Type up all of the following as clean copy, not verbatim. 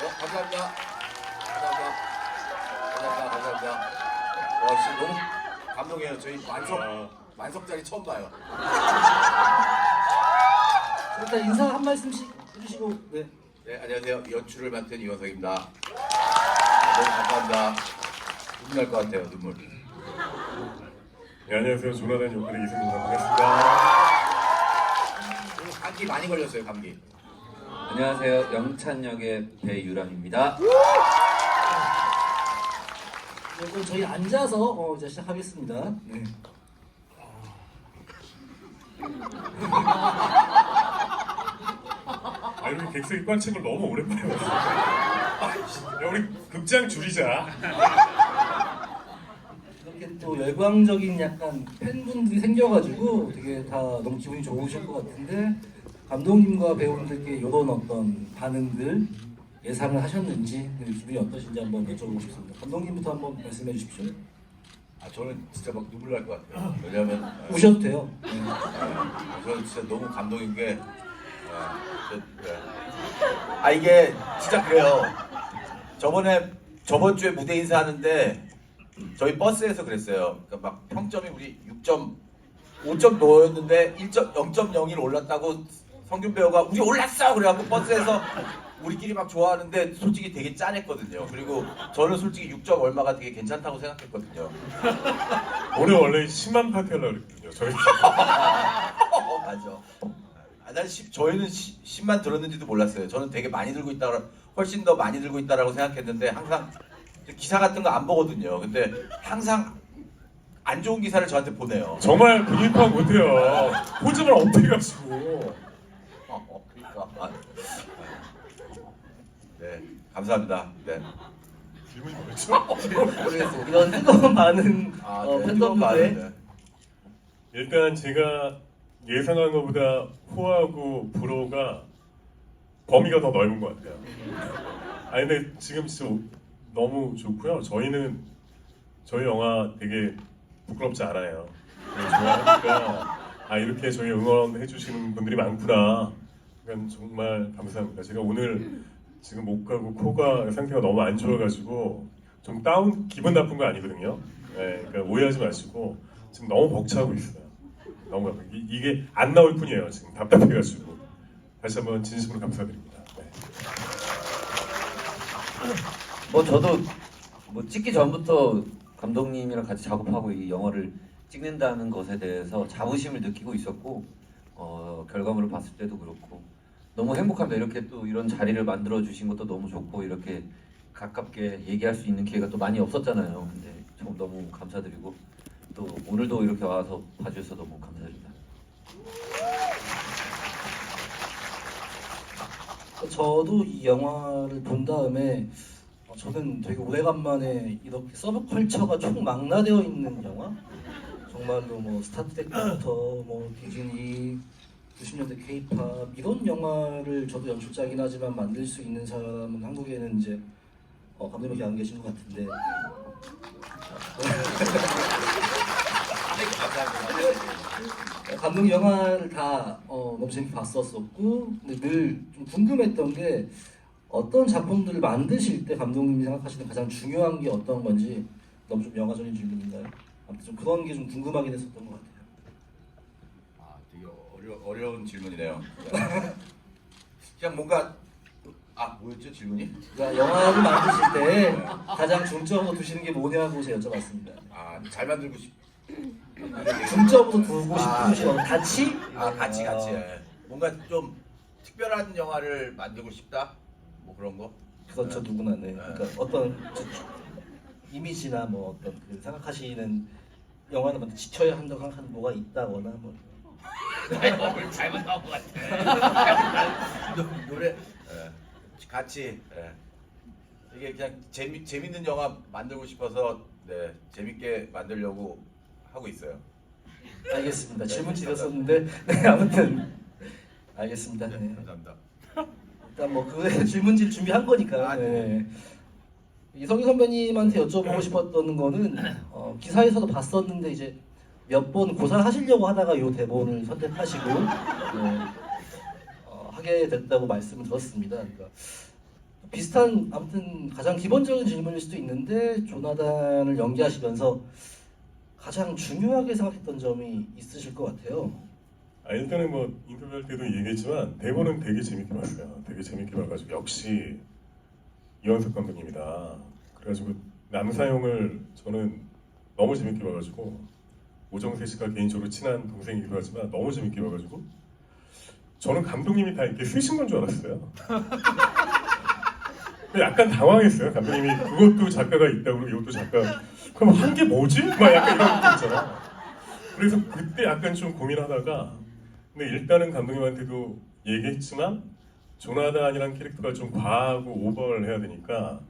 감사합니다. 감사합니다. 감사합니다. 진짜 너무 감동이에요. 저희 만석짜리 처음 봐요. 일단 인사 한 말씀씩 해주시고. 네. 네, 안녕하세요. 연출을 맡은 이원석입니다. 너무 감사합니다. 눈물 날 것 같아요. 눈물. 네, 안녕하세요. 조나단 역할의 이승입니다. 반갑습니다. 감기 많이 걸렸어요. 감기. 안녕하세요. 영찬 역의 배유람입니다. 네, 그럼 저희 앉아서 이제 시작하겠습니다. 네. 아, 이렇게 객석이 꽉 찬 걸 너무 오랜만에 봤어요. 야, 우리 극장 줄이자. 이렇게 또 열광적인 약간 팬분들이 생겨가지고 되게 다 너무 기분이 좋으실 것 같은데, 감독님과 배우분들께 이런 어떤 반응들 예상을 하셨는지, 기분이 어떠신지 한번 여쭤보고 싶습니다. 감독님부터 한번 말씀해 주십시오. 저는 진짜 막 눈물 날 것 같아요. 왜냐면 우셔도 돼요. 네. 저는 진짜 너무 감동인 게 이게 진짜 그래요. 저번 주에 무대 인사하는데 저희 버스에서 그랬어요. 그러니까 막 평점이 우리 5점 넣었는데 0.01 올랐다고 성균 배우가 우리 올랐어! 그래갖고 버스에서 우리끼리 막 좋아하는데 솔직히 되게 짠했거든요. 그리고 저는 솔직히 6점 얼마가 되게 괜찮다고 생각했거든요. 오늘 원래 10만 파티 하려고 그랬거든요. 저희. 맞아. 저희는 10만 들었는지도 몰랐어요. 저는 되게 많이 들고 있다, 훨씬 더 많이 들고 있다라고 생각했는데 항상 기사 같은 거 안 보거든요. 근데 항상 안 좋은 기사를 저한테 보내요. 정말 분위기 파악 못해요. 호즘을 어떻게 가지고. 그러니까. 네, 감사합니다. 네. 질문이 뭐였죠? 모르겠어요. 이런 뜨거운 반응 팬덤들의 네. 일단 제가 예상한 것보다 호하고 불호가 범위가 더 넓은 것 같아요. 근데 지금 진짜 너무 좋고요. 저희는 저희 영화 되게 부끄럽지 않아요. 좋아하니까 이렇게 저희 응원해 주시는 분들이 많구나. 그러니까 정말 감사합니다. 제가 오늘 지금 목하고 코가 상태가 너무 안 좋아가지고 좀 기분 나쁜 거 아니거든요. 네, 그러니까 오해하지 마시고 지금 너무 벅차고 있어요. 너무 이게 안 나올 뿐이에요. 지금 답답해가지고 다시 한번 진심으로 감사드립니다. 네. 저도 찍기 전부터 감독님이랑 같이 작업하고 이 영화를 찍는다는 것에 대해서 자부심을 느끼고 있었고, 결과물을 봤을 때도 그렇고 너무 행복합니다. 이렇게 또 이런 자리를 만들어 주신 것도 너무 좋고, 이렇게 가깝게 얘기할 수 있는 기회가 또 많이 없었잖아요. 근데 좀 너무 감사드리고, 또 오늘도 이렇게 와서 봐주셔서 너무 감사드립니다. 저도 이 영화를 본 다음에 저는 되게 오래간만에 이렇게 서브컬처가 총망라되어 있는 영화, 정말로 뭐 스타트랙부터 뭐 디즈니, 90년대 케이팝 이런 영화를 저도 연출자이긴 하지만 만들 수 있는 사람은 한국에는 이제 감독님밖에 안 계신 것 같은데 감독 영화를 다 너무 재밌게 봤었었고, 근데 늘 좀 궁금했던 게 어떤 작품들을 만드실 때 감독님이 생각하시는 가장 중요한 게 어떤 건지. 너무 좀 영화적인 질문인가요? 아무튼 좀 그런 게 좀 궁금하긴 했었던 것 같아요. 되게 어려운 질문이네요. 그냥 뭔가 뭐였죠 질문이? 그러니까 영화를 만드실 때 가장 중점으로 두시는 게 뭐냐고 제가 여쭤봤습니다. 잘 만들고 중점으로 두고 싶으신 가치? 같이. 예. 뭔가 좀 특별한 영화를 만들고 싶다? 뭐 그런 거? 그렇죠, 누구나. 네. 그러니까 어떤 이미지나 뭐 어떤 그 생각하시는 영화는 뭐 지켜야 한다고 생각하는 뭐가 있다거나 뭐. 오늘 잘못 나온 것 같아. 노래 같이. 이게 그냥 재밌는 영화 만들고 싶어서 재밌게 만들려고 하고 있어요. 알겠습니다. 질문 드렸었는데 네, 아무튼 알겠습니다. 네. 감사합니다. 일단 뭐 그 질문지를 준비한 거니까. 네. 이성희 선배님한테 여쭤보고 싶었던 거는 기사에서도 봤었는데 이제 몇 번 고사하시려고 하다가 이 대본을 선택하시고 하게 됐다고 말씀을 들었습니다. 그러니까 비슷한 아무튼 가장 기본적인 질문일 수도 있는데 조나단을 연기하시면서 가장 중요하게 생각했던 점이 있으실 것 같아요. 일단은 뭐 인터뷰할 때도 얘기했지만 대본은 되게 재밌게 봤어요. 되게 재밌게 봐가지고 역시 이원석 감독님이다. 그래가지고 남사용을 저는 너무 재밌게 봐가지고 오정세 씨가 개인적으로 친한 동생이기도 하지만 너무 재밌게 봐가지고 저는 감독님이 다 이렇게 쓰신 건 줄 알았어요. 약간 당황했어요. 감독님이 그것도 작가가 있다고 이것도 작가. 그럼 한 게 뭐지? 막 약간 이런 거 있잖아. 그래서 그때 약간 좀 고민하다가 근데 일단은 감독님한테도 얘기했지만 조나단이라는 캐릭터가 좀 과하고 오버를 해야 되니까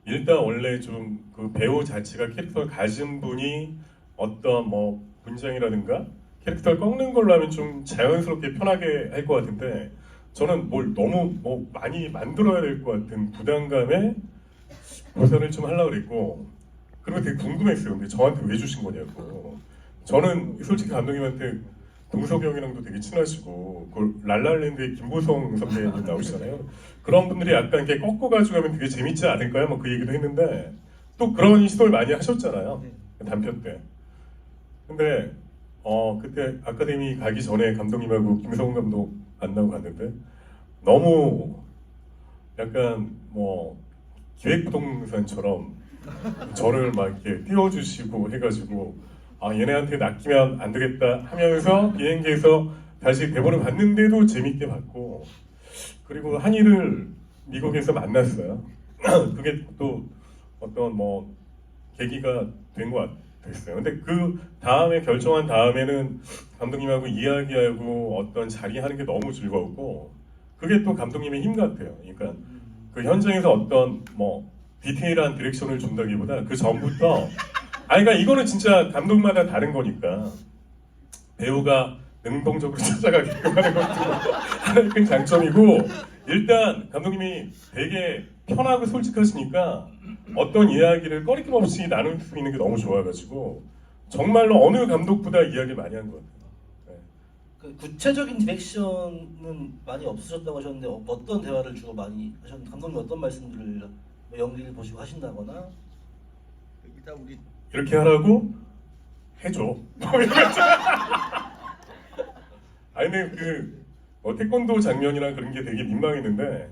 일단 원래 좀 그 배우 자체가 캐릭터를 가진 분이 어떤 뭐 분장이라든가 캐릭터를 꺾는 걸로 하면 좀 자연스럽게 편하게 할 것 같은데 저는 뭘 너무 뭐 많이 만들어야 될 것 같은 부담감에 묘사를 좀 하려고 그랬고 그리고 되게 궁금했어요. 근데 저한테 왜 주신 거냐고. 저는 솔직히 감독님한테 동석이 형이랑도 되게 친하시고 그 랄랄랜드의 김보성 선배님 나오시잖아요. 그런 분들이 약간 이렇게 꺾어가지고 하면 되게 재밌지 않을까요? 뭐 그 얘기도 했는데 또 그런 시도를 많이 하셨잖아요. 단편 때. 근데 그때 아카데미 가기 전에 감독님하고 김성훈 감독 만나고 갔는데 너무 약간 뭐 기획부동산처럼 저를 막 이렇게 띄워주시고 해가지고 얘네한테 낚이면 안 되겠다 하면서 비행기에서 다시 대본을 봤는데도 재밌게 봤고 그리고 한이를 미국에서 만났어요. 그게 또 어떤 뭐 계기가 된 것 같았어요. 근데 그 다음에 결정한 다음에는 감독님하고 이야기하고 어떤 자리 하는 게 너무 즐거웠고 그게 또 감독님의 힘 같아요. 그러니까 그 현장에서 어떤 뭐 디테일한 디렉션을 준다기보다 그 전부터 그러니까 이거는 진짜 감독마다 다른 거니까 배우가 능동적으로 찾아가게끔 하는 것도 하나의 큰 장점이고 일단 감독님이 되게 편하고 솔직하시니까 어떤 이야기를 꺼리낌 없이 나눌 수 있는 게 너무 좋아가지고 정말로 어느 감독보다 이야기를 많이 한 것 같아요. 그 구체적인 디렉션은 많이 없으셨다고 하셨는데 어떤 대화를 주로 많이 하셨는데 감독님 어떤 말씀들을 뭐 연기를 보시고 하신다거나 일단 우리 이렇게 하라고 해줘. 아니 근데 태권도 장면이나 그런 게 되게 민망했는데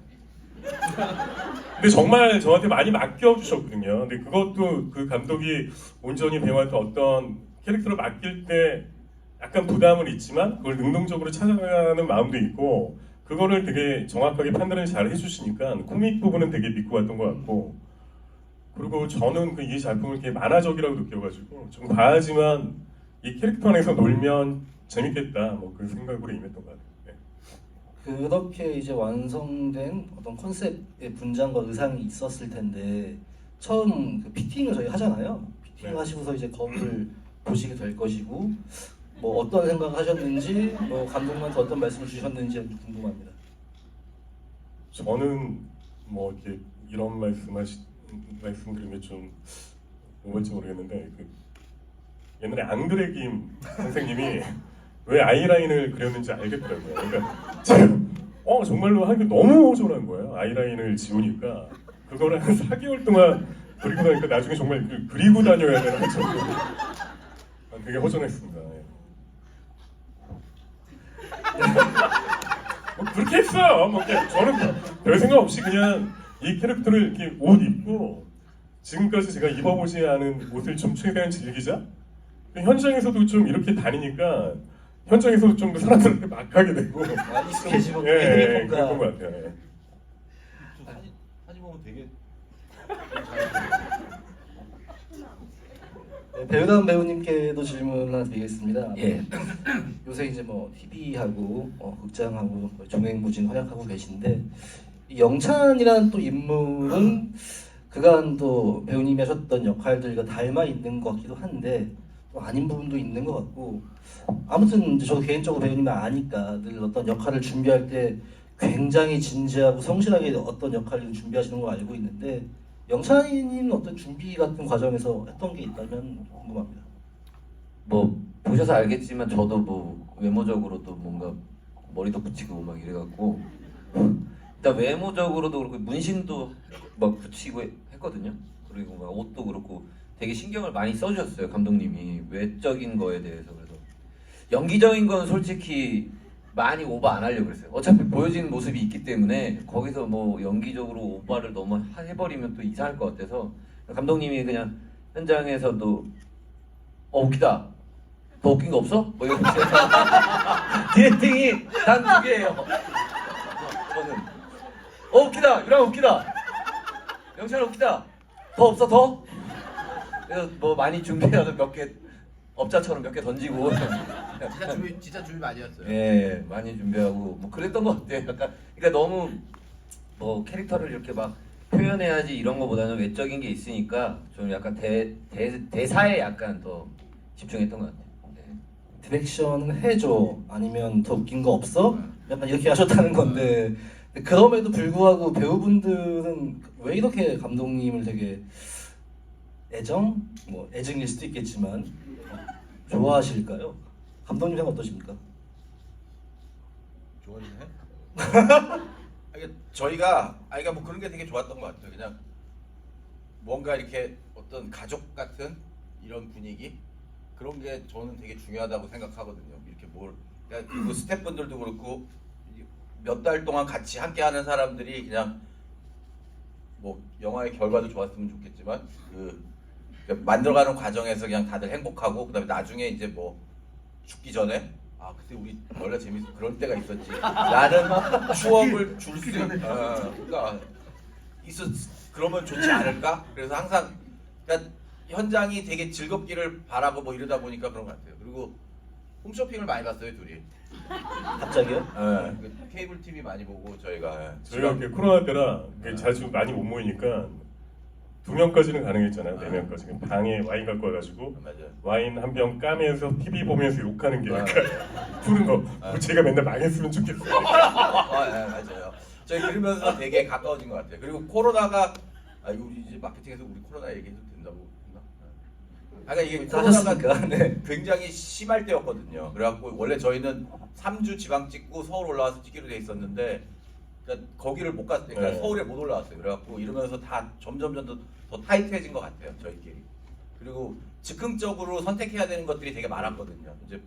근데 정말 저한테 많이 맡겨주셨거든요. 근데 그것도 그 감독이 온전히 배우한테 어떤 캐릭터를 맡길 때 약간 부담은 있지만 그걸 능동적으로 찾아가는 마음도 있고 그거를 되게 정확하게 판단을 잘 해주시니까 코믹 부분은 되게 믿고 왔던 것 같고 그리고 저는 이 작품을 이렇게 만화적이라고 느껴가지고 좀 과하지만 이 캐릭터 안에서 놀면 재밌겠다 뭐 그 생각으로 임했던 것 같아요. 네. 그렇게 이제 완성된 어떤 컨셉의 분장과 의상이 있었을 텐데 처음 그 피팅을 저희 하잖아요. 피팅 네. 하시고서 이제 거울을 보시게 될 것이고 뭐 어떤 생각을 하셨는지 뭐 감독님한테 어떤 말씀을 주셨는지 궁금합니다. 저는 뭐 이렇게 이런 말씀드리면 좀 뭐일지 모르겠는데 옛날에 앙드레 김 선생님이 왜 아이라인을 그렸는지 알겠더라고요. 그러니까 제가 정말로 하기 너무 허전한 거예요. 아이라인을 지우니까 그거를 한 4개월 동안 그리고 나니까 나중에 정말 그리고 다녀야 되는 정도로 되게 허전했습니다. 예. 뭐 그렇게 했어요. 뭐 저는 별 생각 없이 그냥 이 캐릭터를 이렇게 옷 입고 지금까지 제가 입어보지 않은 옷을 좀 최대한 즐기자. 현장에서도 좀 이렇게 다니니까 현장에서도 좀 사람들한테 막 하게 되고 익숙해지고 예, 그런 것 같아요. 예. 사진 보면 되게 네, 배우다운 배우님께도 질문 하나 드리겠습니다. 예. 요새 이제 뭐 TV하고 극장하고 종횡무진 활약하고 계신데 이 영찬이라는 또 인물은 그간 또 배우님이 하셨던 역할들과 닮아 있는 것 같기도 한데 또 아닌 부분도 있는 것 같고 아무튼 이제 저도 개인적으로 배우님을 아니까 늘 어떤 역할을 준비할 때 굉장히 진지하고 성실하게 어떤 역할을 준비하시는 걸 알고 있는데 영찬이님 어떤 준비 같은 과정에서 했던 게 있다면 궁금합니다. 뭐 보셔서 알겠지만 저도 뭐 외모적으로도 뭔가 머리도 붙이고 막 이래갖고 일단 외모적으로도 그렇고 문신도 막 붙이고 했거든요. 그리고 막 옷도 그렇고 되게 신경을 많이 써주셨어요 감독님이 외적인 거에 대해서. 그래서 연기적인 건 솔직히 많이 오버 안 하려고 그랬어요. 어차피 보여지는 모습이 있기 때문에 거기서 뭐 연기적으로 오버를 너무 해버리면 또 이상할 것 같아서 감독님이 그냥 현장에서도 웃기다. 더 웃긴 거 없어? 뭐 이런 디렉팅이 단 2개예요. 저는 웃기다. 유랑 웃기다. 영찬 웃기다. 더 없어 더? 그래서 뭐 많이 준비해서 몇 개 업자처럼 몇 개 던지고 진짜 준비 많이 했어요. 예 많이 준비하고 뭐 그랬던 것 같아요. 약간 그러니까 너무 뭐 캐릭터를 이렇게 막 표현해야지 이런 거보다는 외적인 게 있으니까 좀 약간 대사에 약간 더 집중했던 것 같아요. 네. 디렉션은 해줘 아니면 더 웃긴 거 없어? 약간 이렇게 하셨다는 건데 그럼에도 불구하고 배우분들은 왜 이렇게 감독님을 되게 애정일 수도 있겠지만 좋아하실까요? 감독님 생각 어떠십니까? 좋아지네. 저희가 그러니까 뭐 그런 게 되게 좋았던 것 같아요. 그냥 뭔가 이렇게 어떤 가족 같은 이런 분위기 그런 게 저는 되게 중요하다고 생각하거든요. 이렇게 그러니까 그리고 스태프분들도 그렇고 몇 달 동안 같이 함께하는 사람들이 그냥 뭐 영화의 결과도 좋았으면 좋겠지만 그러니까 만들어가는 과정에서 그냥 다들 행복하고 그다음에 나중에 이제 뭐 죽기 전에 그때 우리 원래 재밌어 그럴 때가 있었지 라는 추억을 줄 수 그러니까 그러면 좋지 않을까? 그래서 항상 그러니까 현장이 되게 즐겁기를 바라고 뭐 이러다 보니까 그런 것 같아요. 그리고 홈쇼핑을 많이 봤어요 둘이. 갑자기요? 케이블 TV 많이 보고 저희가 저희가 이렇게 코로나 때라 자주 많이 못 모이니까 2명까지는 가능했잖아요. 4명까지 방에 와인 갖고 와가지고 맞아요. 와인 한 병 까면서 TV 보면서 욕하는 게 약간 푸는 거. 제가 맨날 망했으면 좋겠어요. 맞아요. 저희 그러면서 되게 가까워진 것 같아요. 그리고 코로나가 우리 이제 마케팅에서 우리 코로나 얘기해도 된다고 했나? 그러니까 이게 코로나가 하셨으니까. 굉장히 심할 때였거든요. 그래갖고 원래 저희는 3주 지방 찍고 서울 올라와서 찍기로 돼 있었는데 그러니까 거기를 못 갔어요. 그러니까 네. 서울에 못 올라왔어요. 그래갖고 이러면서 다 점점 더 타이트해진 것 같아요. 저희끼리. 그리고 즉흥적으로 선택해야 되는 것들이 되게 많았거든요. 이제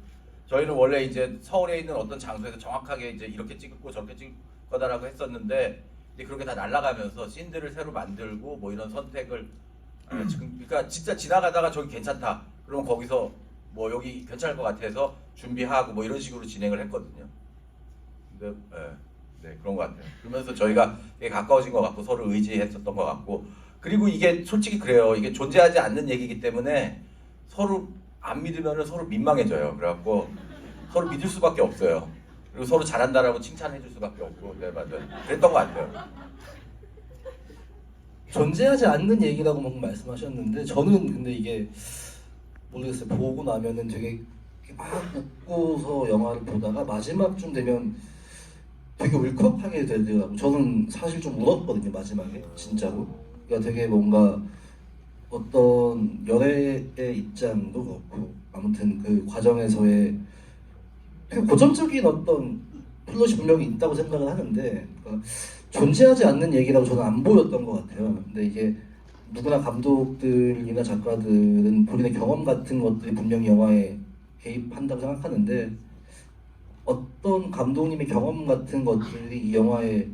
저희는 원래 이제 서울에 있는 어떤 장소에서 정확하게 이제 이렇게 찍고 저렇게 찍을 거다라고 했었는데 이제 그렇게 다 날아가면서 씬들을 새로 만들고 뭐 이런 선택을 그러니까 진짜 지나가다가 저기 괜찮다. 그러면 거기서 뭐 여기 괜찮을 것 같아서 준비하고 뭐 이런 식으로 진행을 했거든요. 근데 네 그런 것 같아요. 그러면서 저희가 되게 가까워진 것 같고 서로 의지했었던 것 같고 그리고 이게 솔직히 그래요. 이게 존재하지 않는 얘기이기 때문에 서로 안 믿으면은 서로 민망해져요. 그래갖고 서로 믿을 수밖에 없어요. 그리고 서로 잘한다라고 칭찬해줄 수밖에 없고 네 맞아요. 그랬던 것 같아요. 존재하지 않는 얘기라고 막 말씀하셨는데 저는 근데 이게 모르겠어요. 보고 나면은 되게 막 웃고서 영화를 보다가 마지막쯤 되면 되게 울컥하게 되더라고요. 저는 사실 좀 울었거든요 마지막에 진짜로. 그러니까 되게 뭔가 어떤 연애의 입장도 그렇고 아무튼 그 과정에서의 되게 고전적인 어떤 플롯이 분명히 있다고 생각을 하는데 그러니까 존재하지 않는 얘기라고 저는 안 보였던 것 같아요. 근데 이게 누구나 감독들이나 작가들은 본인의 경험 같은 것들이 분명히 영화에 개입한다고 생각하는데 어떤 감독님의 경험 같은 것들이 이 영화에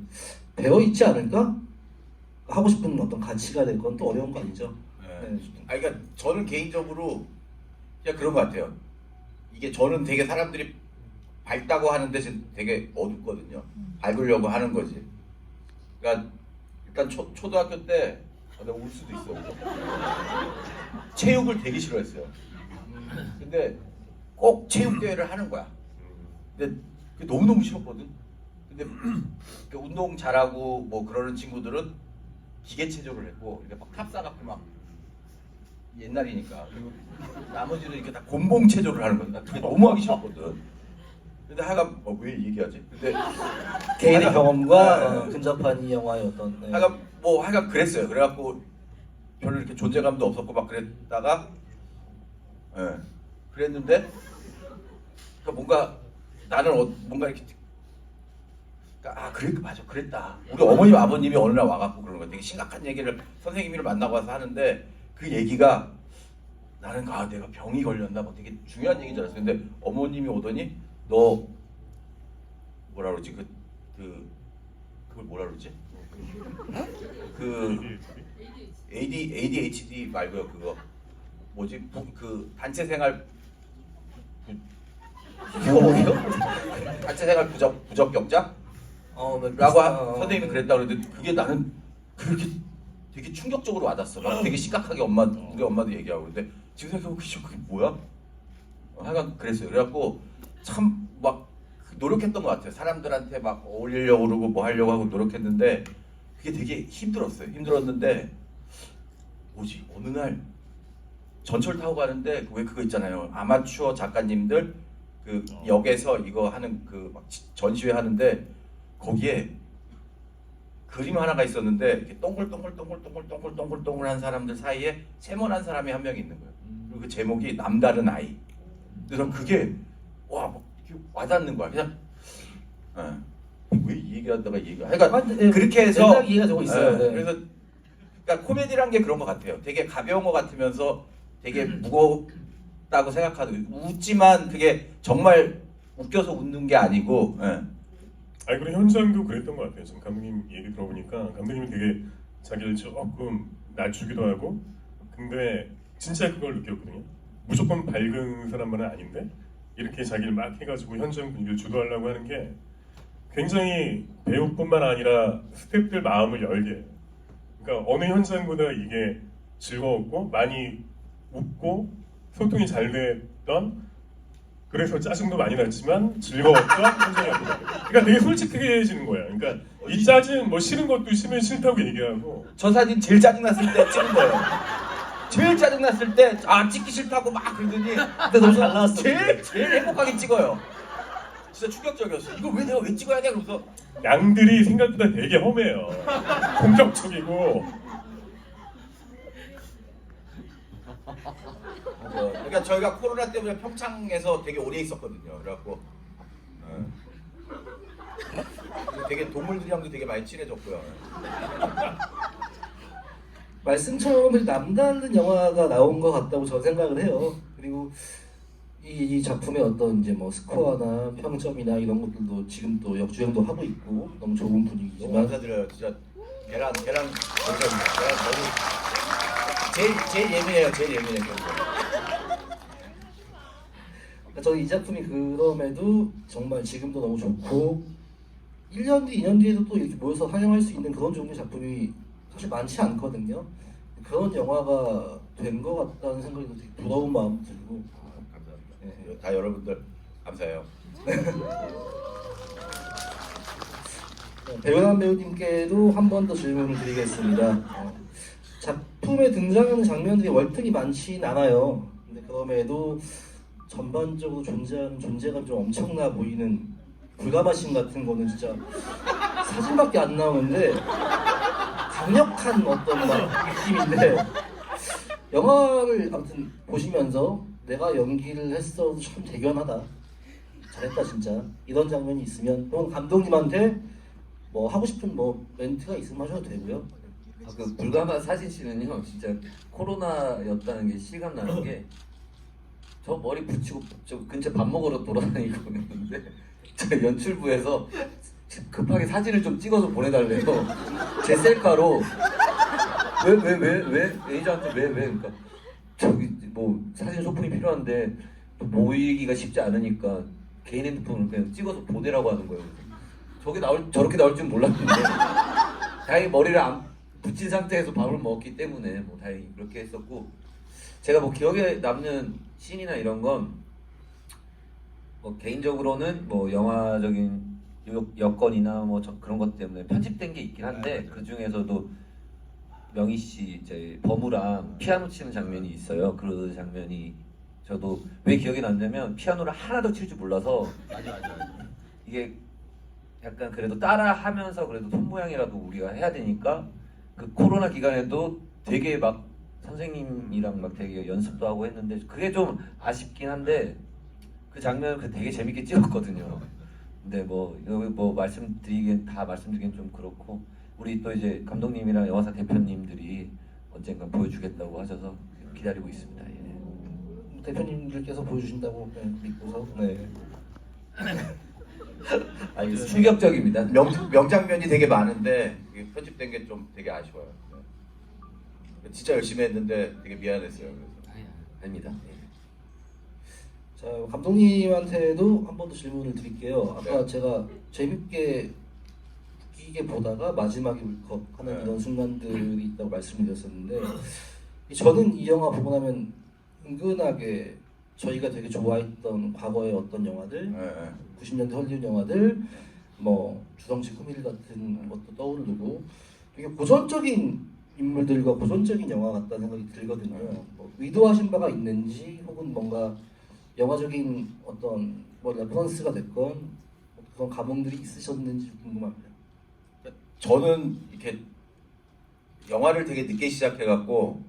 배어 있지 않을까? 하고 싶은 어떤 가치가 될 건 또 어려운 거 아니죠? 네. 그러니까 저는 개인적으로 그냥 그런 것 같아요. 이게 저는 되게 사람들이 밝다고 하는데 지금 되게 어둡거든요. 밝으려고 하는 거지. 그러니까 일단 초등학교 때 내가 울 수도 있어. 체육을 되게 싫어했어요. 근데 꼭 체육 대회를 하는 거야. 근데 그게 너무너무 싫었거든. 근데 그 운동 잘하고 뭐 그러는 친구들은 기계 체조를 했고 이렇게 막 탑사갖고 막 옛날이니까 그리고 나머지는 이렇게 다 곤봉 체조를 하는 거야. 나 그게 너무 하기 싫었거든. 근데 하여간 왜 얘기하지? 근데 개인의 경험과 근접한 이 영화의 어떤 네. 하여간 그랬어요. 그래갖고 별로 이렇게 존재감도 없었고 막 그랬다가 그랬는데 그러니까 뭔가 나는 뭔가 이렇게 아 그래 맞아 그랬다. 우리 어머님 아버님이 어느 날 와갖고 그러는 거야. 되게 심각한 얘기를 선생님이를 만나고 와서 하는데 그 얘기가 나는 아 내가 병이 걸렸나 뭐 되게 중요한 얘기인 줄 알았어. 근데 어머님이 오더니 너 뭐라 그러지 그걸 뭐라 그러지 그 ADHD 말고요 그거 뭐지 그 단체 생활 그거 뭐예요? 단체 생활 부적격자? 네, 라고 선생님이 그랬다 그랬는데 그게 나는 그렇게 되게 충격적으로 와닿았어. 막 되게 심각하게 우리 엄마도 얘기하고 근데 지금 생각해보면 그게 뭐야? 하여간 그랬어요. 그래갖고 참 막 노력했던 것 같아요. 사람들한테 막 어울리려고 그러고 뭐 하려고 하고 노력했는데 그게 되게 힘들었어요. 힘들었는데 뭐지 어느 날 전철 타고 가는데 왜 그거 있잖아요. 아마추어 작가님들 그 역에서 이거 하는 그 막 전시회 하는데 거기에 그림 하나가 있었는데 이렇게 동글동글한 사람들 사이에 세모난 사람이 한 명 있는 거예요. 그리고 그 제목이 남다른 아이. 그래서 난 그게 와 막 이렇게 와닿는 거야. 그냥 왜 이 얘기하다가 하여간 그렇게 해서 생각 이해가 되고 있어요. 네. 그래서 그러니까 코미디란 게 그런 것 같아요. 되게 가벼운 것 같으면서 되게 무겁다고 생각하고 웃지만 그게 정말 웃겨서 웃는 게 아니고. 아니 그리고 현장도 그랬던 것 같아요. 지금 감독님 얘기 들어보니까 감독님이 되게 자기를 조금 낮추기도 하고 근데 진짜 그걸 느꼈거든요. 무조건 밝은 사람만은 아닌데 이렇게 자기를 막 해가지고 현장 분위기를 주도하려고 하는 게 굉장히 배우뿐만 아니라 스태프들 마음을 열게 해요. 그러니까 어느 현장보다 이게 즐거웠고 많이 웃고 소통이 잘 됐던 그래서 짜증도 많이 났지만 즐거웠던 현장이었거든요. 그러니까 되게 솔직해지는 거야. 그러니까 이 짜증 뭐 싫은 것도 싫으면 싫다고 얘기하고 저 사진 제일 짜증났을 때 찍은 거예요. 제일 짜증났을 때 찍기 싫다고 막 그러더니 근데 너무 잘 나왔어. 제일 행복하게 찍어요. 진짜 충격적이었어. 이걸 왜 내가 왜 찍어야 돼? 그러면서 양들이 생각보다 되게 험해요. 공격적이고 그러니까 저희가 코로나 때문에 평창에서 되게 오래 있었거든요. 그래갖고 되게 동물들이랑도 되게 많이 친해졌고요. 말씀처럼 남다른 영화가 나온 것 같다고 저는 생각을 해요. 그리고 이 작품의 어떤 이제 뭐 스코어나 평점이나 이런 것들도 지금 또 역주행도 하고 있고 너무 좋은 너무 분위기지만 감사드려요. 진짜 계란 감사합니다. 계란 너무 제일 예민해요. 제일 예민해요. 저는 이 작품이 그럼에도 정말 지금도 너무 좋고 1년 뒤, 2년 뒤에도 또 이렇게 모여서 환영할 수 있는 그런 종류의 작품이 사실 많지 않거든요. 그런 영화가 된 것 같다는 생각이 되게 부러운 마음 들고 감사합니다. 네. 다 여러분들 감사해요. 배우남 배우님께도 한 번 더 질문을 드리겠습니다. 작품에 등장하는 장면들이 월등히 많진 않아요. 근데 그럼에도 전반적으로 존재하는 존재감이 좀 엄청나 보이는 불가마신 같은 거는 진짜 사진밖에 안 나오는데 강력한 어떤 막 느낌인데 영화를 아무튼 보시면서 내가 연기를 했어도 참 대견하다, 잘했다 진짜, 이런 장면이 있으면 혹은 감독님한테 뭐 하고 싶은 뭐 멘트가 있으면 하셔도 되고요. 그 불가마 사진 씨는요 진짜 코로나였다는 게 실감 나는 게 저 머리 붙이고 저 근처 밥 먹으러 돌아다니고 있는데 저 연출부에서 급하게 사진을 좀 찍어서 보내달래요. 제 셀카로 왜 매니저한테 왜 그러니까 저기 뭐 사진 소품이 필요한데 또 모이기가 쉽지 않으니까 개인 핸드폰을 그냥 찍어서 보내라고 하는 거예요. 저렇게 나올 줄 몰랐는데 다행히 머리를 안 붙인 상태에서 밥을 먹기 때문에 뭐 다행히 그렇게 했었고, 제가 뭐 기억에 남는 씬이나 이런 건 뭐 개인적으로는 뭐 영화적인 여건이나 뭐 그런 것 때문에 편집된 게 있긴 한데 그 중에서도 명희 씨 이제 버무랑 피아노 치는 장면이 있어요. 그 장면이 저도 왜 기억이 남냐면 피아노를 하나도 칠 줄 몰라서 맞아. 이게 약간 그래도 따라 하면서 그래도 손 모양이라도 우리가 해야 되니까 그 코로나 기간에도 되게 막 선생님이랑 막 되게 연습도 하고 했는데 그게 좀 아쉽긴 한데 그 장면을 되게 재밌게 찍었거든요. 근데 뭐 여기 뭐 말씀드리긴 좀 그렇고 우리 또 이제 감독님이랑 영화사 대표님들이 언젠가 보여주겠다고 하셔서 기다리고 있습니다. 예. 대표님들께서 보여주신다고 믿고서 네. 알겠습니다. 충격적입니다. 명장면이 되게 많은데 이게 편집된 게 좀 되게 아쉬워요. 네. 진짜 열심히 했는데 되게 미안했어요. 그래서. 아닙니다. 자, 감독님한테도 한 번 더 질문을 드릴게요. 아까 네. 제가 재밌게 웃기게 보다가 마지막에 울컥 하는 네. 이런 순간들이 있다고 말씀드렸었는데 저는 이 영화 보고 나면 은근하게 저희가 되게 좋아했던 과거의 어떤 영화들, 네, 네. 90년대 헐리우드 영화들, 뭐 주성치 쿠밀 같은 것도 떠오르고 되게 고전적인 인물들과 고전적인 영화 같다는 생각이 들거든요. 뭐 의도하신 바가 있는지 혹은 뭔가 영화적인 어떤 뭐 레퍼런스가 됐건 그런 감흥들이 있으셨는지 궁금합니다. 저는 이렇게 영화를 되게 늦게 시작해갖고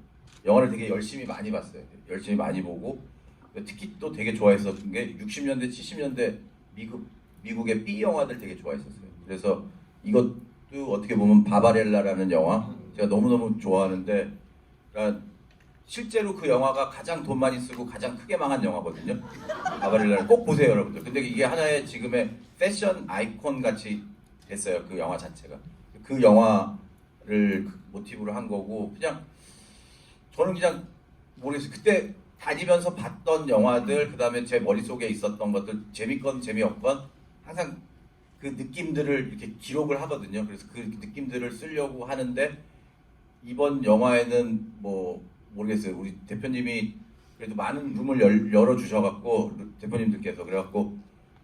영화를 되게 열심히 많이 봤어요. 열심히 많이 보고 특히 또 되게 좋아했었던 게 60년대, 70년대 미국의 B 영화들 되게 좋아했었어요. 그래서 이것도 어떻게 보면 바바렐라라는 영화 제가 너무너무 좋아하는데 그러니까 실제로 그 영화가 가장 돈 많이 쓰고 가장 크게 망한 영화거든요. 바바렐라를 꼭 보세요, 여러분들. 근데 이게 하나의 지금의 패션 아이콘 같이 됐어요. 그 영화 자체가. 그 영화를 모티브로 한 거고 그냥 저는 그냥 모르겠어요. 그때 다니면서 봤던 영화들 그다음에 제 머릿속에 있었던 것들 재밌건 재미없건 항상 그 느낌들을 이렇게 기록을 하거든요. 그래서 그 느낌들을 쓰려고 하는데 이번 영화에는 뭐 모르겠어요. 우리 대표님이 그래도 많은 룸을 열어주셔갖고 대표님들께서 그래갖고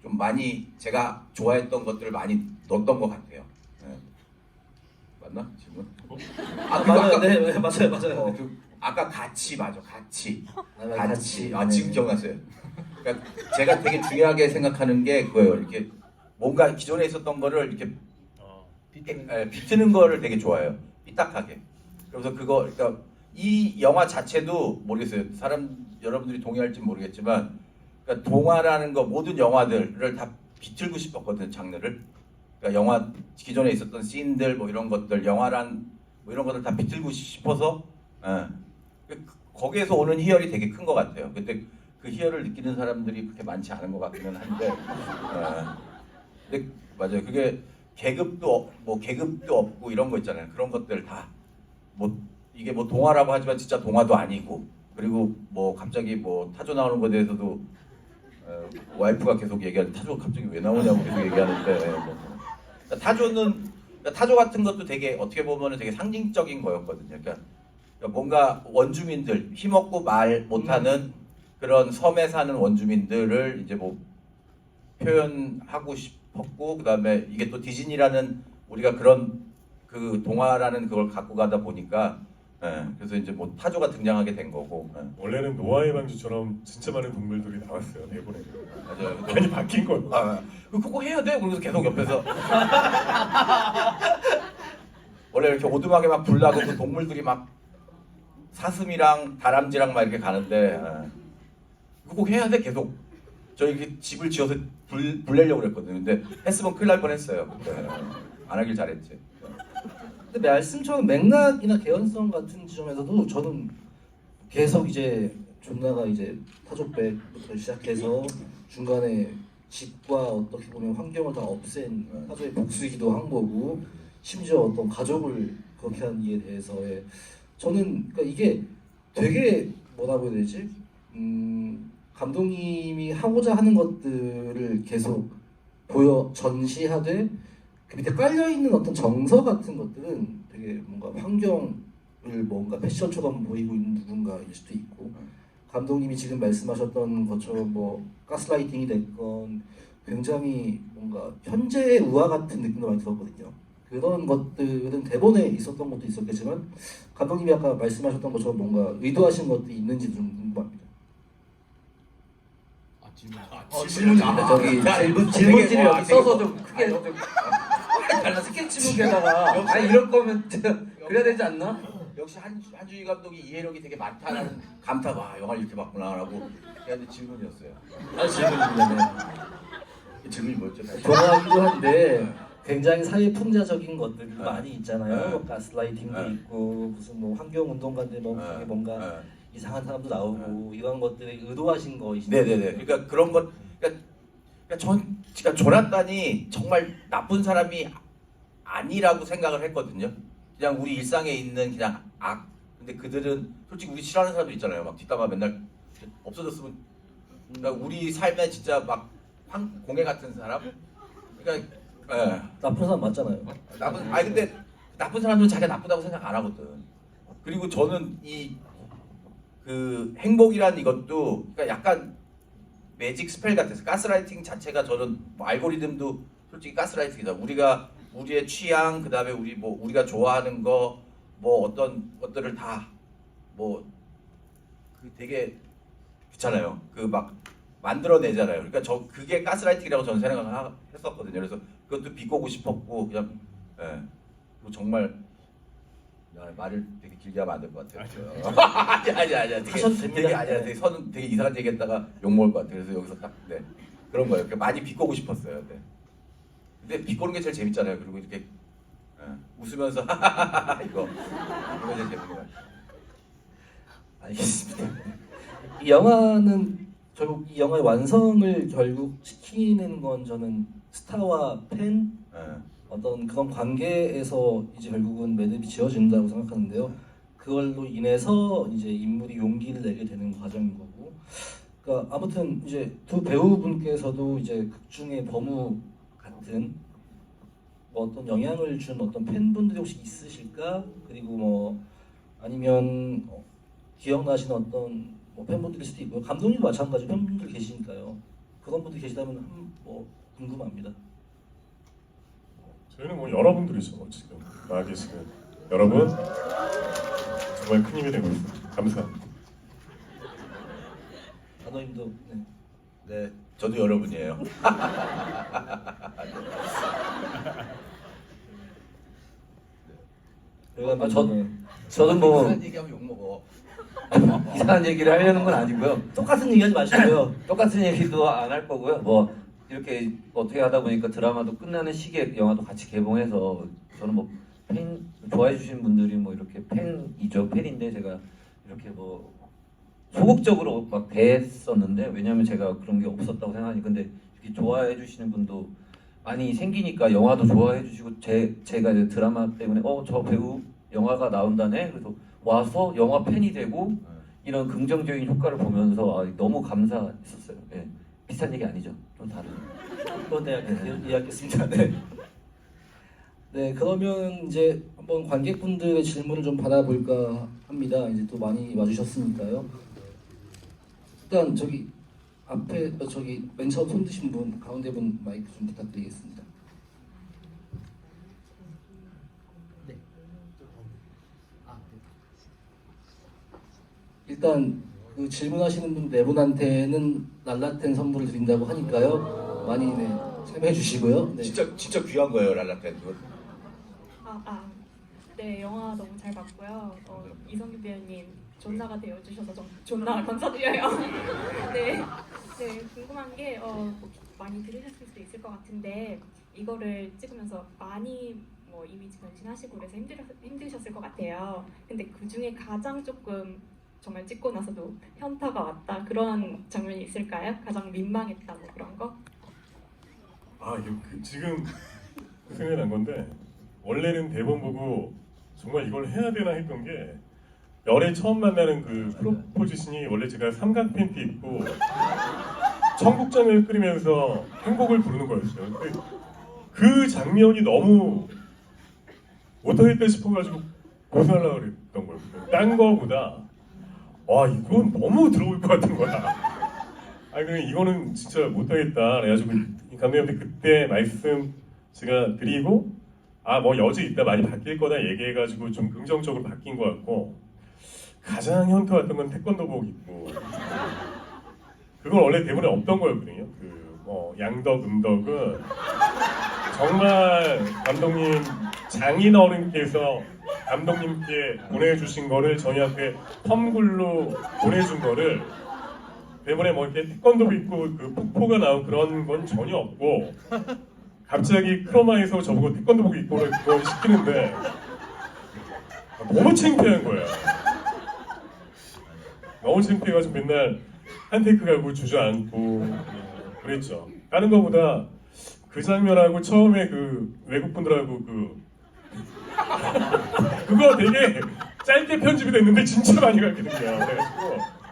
좀 많이 제가 좋아했던 것들을 많이 넣었던 것 같아요. 네. 맞나 질문? 맞아요, 네, 맞아요. 아까 같이 맞아, 같이. 같이. 아 지금 기억났어요. 그러니까 제가 되게 중요하게 생각하는 게 그거예요. 이렇게 뭔가 기존에 있었던 거를 이렇게 비트는 거를 되게 좋아해요. 삐딱하게. 그래서 그거 그러니까 이 영화 자체도 모르겠어요. 여러분들이 동의할지 모르겠지만 그러니까 동화라는 거 모든 영화들을 다 비틀고 싶었거든요. 장르를. 그러니까 영화 기존에 있었던 씬들 뭐 이런 것들 영화란 뭐 이런 것들 다 비틀고 싶어서 거기에서 오는 희열이 되게 큰 것 같아요. 근데 그 희열을 느끼는 사람들이 그렇게 많지 않은 것 같기는 한데 근데 맞아요. 그게 계급도 없고 이런 거 있잖아요. 그런 것들 다 뭐 이게 뭐 동화라고 하지만 진짜 동화도 아니고 그리고 뭐 갑자기 뭐 타조 나오는 거에 대해서도 와이프가 계속 얘기하는데 타조 갑자기 왜 나오냐고 계속 얘기하는데 뭐. 그러니까 타조 같은 것도 되게 어떻게 보면은 되게 상징적인 거였거든요. 그러니까 뭔가 원주민들 힘없고 말 못하는 그런 섬에 사는 원주민들을 이제 뭐 표현하고 싶었고 그다음에 이게 또 디즈니라는 우리가 그런 그 동화라는 그걸 갖고 가다 보니까 그래서 이제 뭐 타조가 등장하게 된 거고 원래는 노아의 방주처럼 진짜 많은 동물들이 나왔어요 대본에. 맞아요. 많이 바뀐 거예요. 그거 해야 돼. 그러면서 계속 옆에서 원래 이렇게 오두막에 막 불 나고 그 동물들이 막 사슴이랑 다람쥐랑 막 이렇게 가는데 그거 꼭 해야 돼 계속. 저희 그 집을 지어서 불 내려고 그랬거든요. 근데 했으면 큰일 날 뻔했어요. 안 하길 잘했지. 근데 말씀처럼 맥락이나 개연성 같은 지점에서도 저는 계속 이제 존나가 이제 타조백부터 시작해서 중간에 집과 어떻게 보면 환경을 다 없앤 타조의 복수이기도 한 거고 심지어 어떤 가족을 그렇게 한 이에 대해서의 저는 그러니까 이게 되게 뭐라고 해야 되지? 감독님이 하고자 하는 것들을 계속 전시하되 그 밑에 깔려 있는 어떤 정서 같은 것들은 되게 뭔가 환경을 뭔가 패션처럼 보이고 있는 누군가일 수도 있고 감독님이 지금 말씀하셨던 것처럼 뭐 가스라이팅이 됐건 굉장히 뭔가 현재의 우화 같은 느낌도 많이 들었거든요. 그런 것들은 대본에 있었던 것도 있었겠지만 감독님이 아까 말씀하셨던 것처럼 뭔가 의도하신 것들이 있는지 좀 궁금합니다. 질문입니다. 저기 질문지를 여기 써서 좀 크게 좀 스케치북에다가 아니 이럴 거면 그래야 되지 않나? 역시 한주희 감독이 이해력이 되게 많다는 감탄. 와 영화를 이렇게 봤구나라고 했는데 질문이었어요. 질문입니다. 질문이 뭐였죠? 다시? 좋아하기도 한데 굉장히 사회 풍자적인 것들이 많이 있잖아요. 네. 뭐 가스라이팅도 네. 있고 무슨 뭐 환경 운동가인데 뭐 네. 그게 뭔가 네. 이상한 사람도 나오고 이런 것들이 의도하신 것이죠. 네네네. 그러니까 그런 것, 그러니까 조나단이 정말 나쁜 사람이 아니라고 생각을 했거든요. 그냥 우리 일상에 있는 그냥 악. 근데 그들은 솔직히 우리 싫어하는 사람들 있잖아요. 막 뒷담화 맨날 없어졌으면, 그러니까 우리 삶에 진짜 막 공해 같은 사람. 그러니까 예. 나쁜 사람 맞잖아요. 아니 근데 나쁜 사람들은 자기가 나쁘다고 생각 안 하거든. 그리고 저는 이 그 행복이란 이것도 그러니까 약간 매직 스펠 같아서 가스라이팅 자체가 저는 뭐 알고리즘도 솔직히 가스라이팅이다. 우리가 우리의 취향 그다음에 우리가 좋아하는 거 뭐 어떤 것들을 다 뭐 그 되게 그렇잖아요. 그 막 만들어내잖아요. 그러니까 그게 가스라이팅이라고 저는 생각을 했었거든요. 그래서 그것도 비꼬고 싶었고 그냥 예. 그리고 정말 야, 말을 되게 길게 하면 안 될 것 같아요. 아니야. 하셔도 됩니다. 되게 아니야. 되게 이상한 얘기했다가 욕 먹을 것 같아요. 그래서 여기서 딱 네. 그런 거예요. 그러니까 많이 비꼬고 싶었어요. 네. 근데 비꼬는 게 제일 재밌잖아요. 그리고 이렇게 웃으면서 이거 제일 재밌는 거예요. 알겠습니다. 이 영화는 결국 이 영화의 완성을 결국 시키는 건 저는 스타와 팬 예. 어떤 그런 관계에서 이제 결국은 매듭이 지어진다고 생각하는데요. 그걸로 인해서 이제 인물이 용기를 내게 되는 과정인 거고. 그러니까 아무튼 이제 두 배우분께서도 이제 극중의 범우 같은 뭐 어떤 영향을 준 어떤 팬분들이 혹시 있으실까? 그리고 뭐 아니면 기억나시는 어떤 뭐 팬분들일 수도 있고요. 감독님도 마찬가지 팬분들 계시니까요. 그런 분들 계시다면 뭐 궁금합니다. 저희는 뭐 여러분들이죠. 지금 나와 계시는 여러분 정말 큰 힘이 되고 있습니다. 감사합니다. 감독님도 네. 네, 저도 여러분이에요. 그러면 저는 뭐 이상한 얘기하면 욕 먹어. 이상한 얘기를 하려는 건 아니고요. 똑같은 얘기하지 마시고요. 똑같은 얘기도 안 할 거고요. 뭐 이렇게 어떻게 하다 보니까 드라마도 끝나는 시기에 영화도 같이 개봉해서 저는 뭐 팬 좋아해 주시는 분들이 뭐 이렇게 팬인데 제가 이렇게 뭐 소극적으로 막 대했었는데 왜냐면 제가 그런 게 없었다고 생각하니 근데 이렇게 좋아해 주시는 분도 많이 생기니까 영화도 좋아해 주시고 제가 이제 드라마 때문에 저 배우 영화가 나온다네 그래서 와서 영화 팬이 되고 이런 긍정적인 효과를 보면서 너무 감사했었어요. 예. 비싼 얘기 아니죠? 좀 다른. 또 네, 이해하겠습니다. 네. 네, 그러면 이제 한번 관객분들의 질문을 좀 받아볼까 합니다. 이제 또 많이 와주셨으니까요. 일단 저기 앞에 저기 맨 처음 손 드신 분 가운데 분 마이크 좀 부탁드리겠습니다. 네. 일단 그 질문하시는 분 네 분한테는 랄라텐 선물을 드린다고 하니까요. 많이 네, 참여해 주시고요. 네. 진짜 귀한 거예요, 랄라텐. 네, 영화 너무 잘 봤고요. 이성규 배우님 존나가 되어주셔서 존나 감사드려요. 네, 궁금한 게 뭐 많이 들으셨을 수도 있을 것 같은데 이거를 찍으면서 많이 뭐 이미지 변신하시고 그래서 힘드셨을 것 같아요. 근데 그 중에 가장 조금 정말 찍고 나서도 현타가 왔다 그런 장면이 있을까요? 가장 민망했다 뭐 그런 거? 지금 생각이 난 건데 원래는 대본 보고 정말 이걸 해야 되나 했던 게 열애 처음 만나는 그 프로포지션이 원래 제가 삼각 팬티 입고 청국장을 끓이면서 행복을 부르는 거였어요. 근데 그 장면이 너무 못하겠다 싶어가지고 고소하려고 그랬던 거예요. 딴 거보다 이건 너무 들어올 것 같은 거야. 그냥 이거는 진짜 못하겠다. 그래가지고 감독님한테 그때 말씀 제가 드리고 뭐 여지 있다 많이 바뀔 거다 얘기해가지고 좀 긍정적으로 바뀐 것 같고 가장 현타 왔던 건 태권도복 입고 그건 원래 대본에 없던 거였거든요. 양덕, 음덕은 정말 감독님 장인 어른께서 감독님께 보내주신 거를 저희한테 텀글로 보내준 거를 대본에 뭐 이렇게 태권도 입고 그 폭포가 나온 그런 건 전혀 없고 갑자기 크로마에서 저보고 태권도복 입고 그걸 시키는데 너무 창피한 거야. 너무 창피해가지고 맨날 한 테이크 가고 주저앉고 그랬죠. 다른 거보다 그 장면하고 처음에 그 외국 분들하고 그거 되게 짧게 편집이 됐는데 진짜 많이 갔거든요. 그래가지고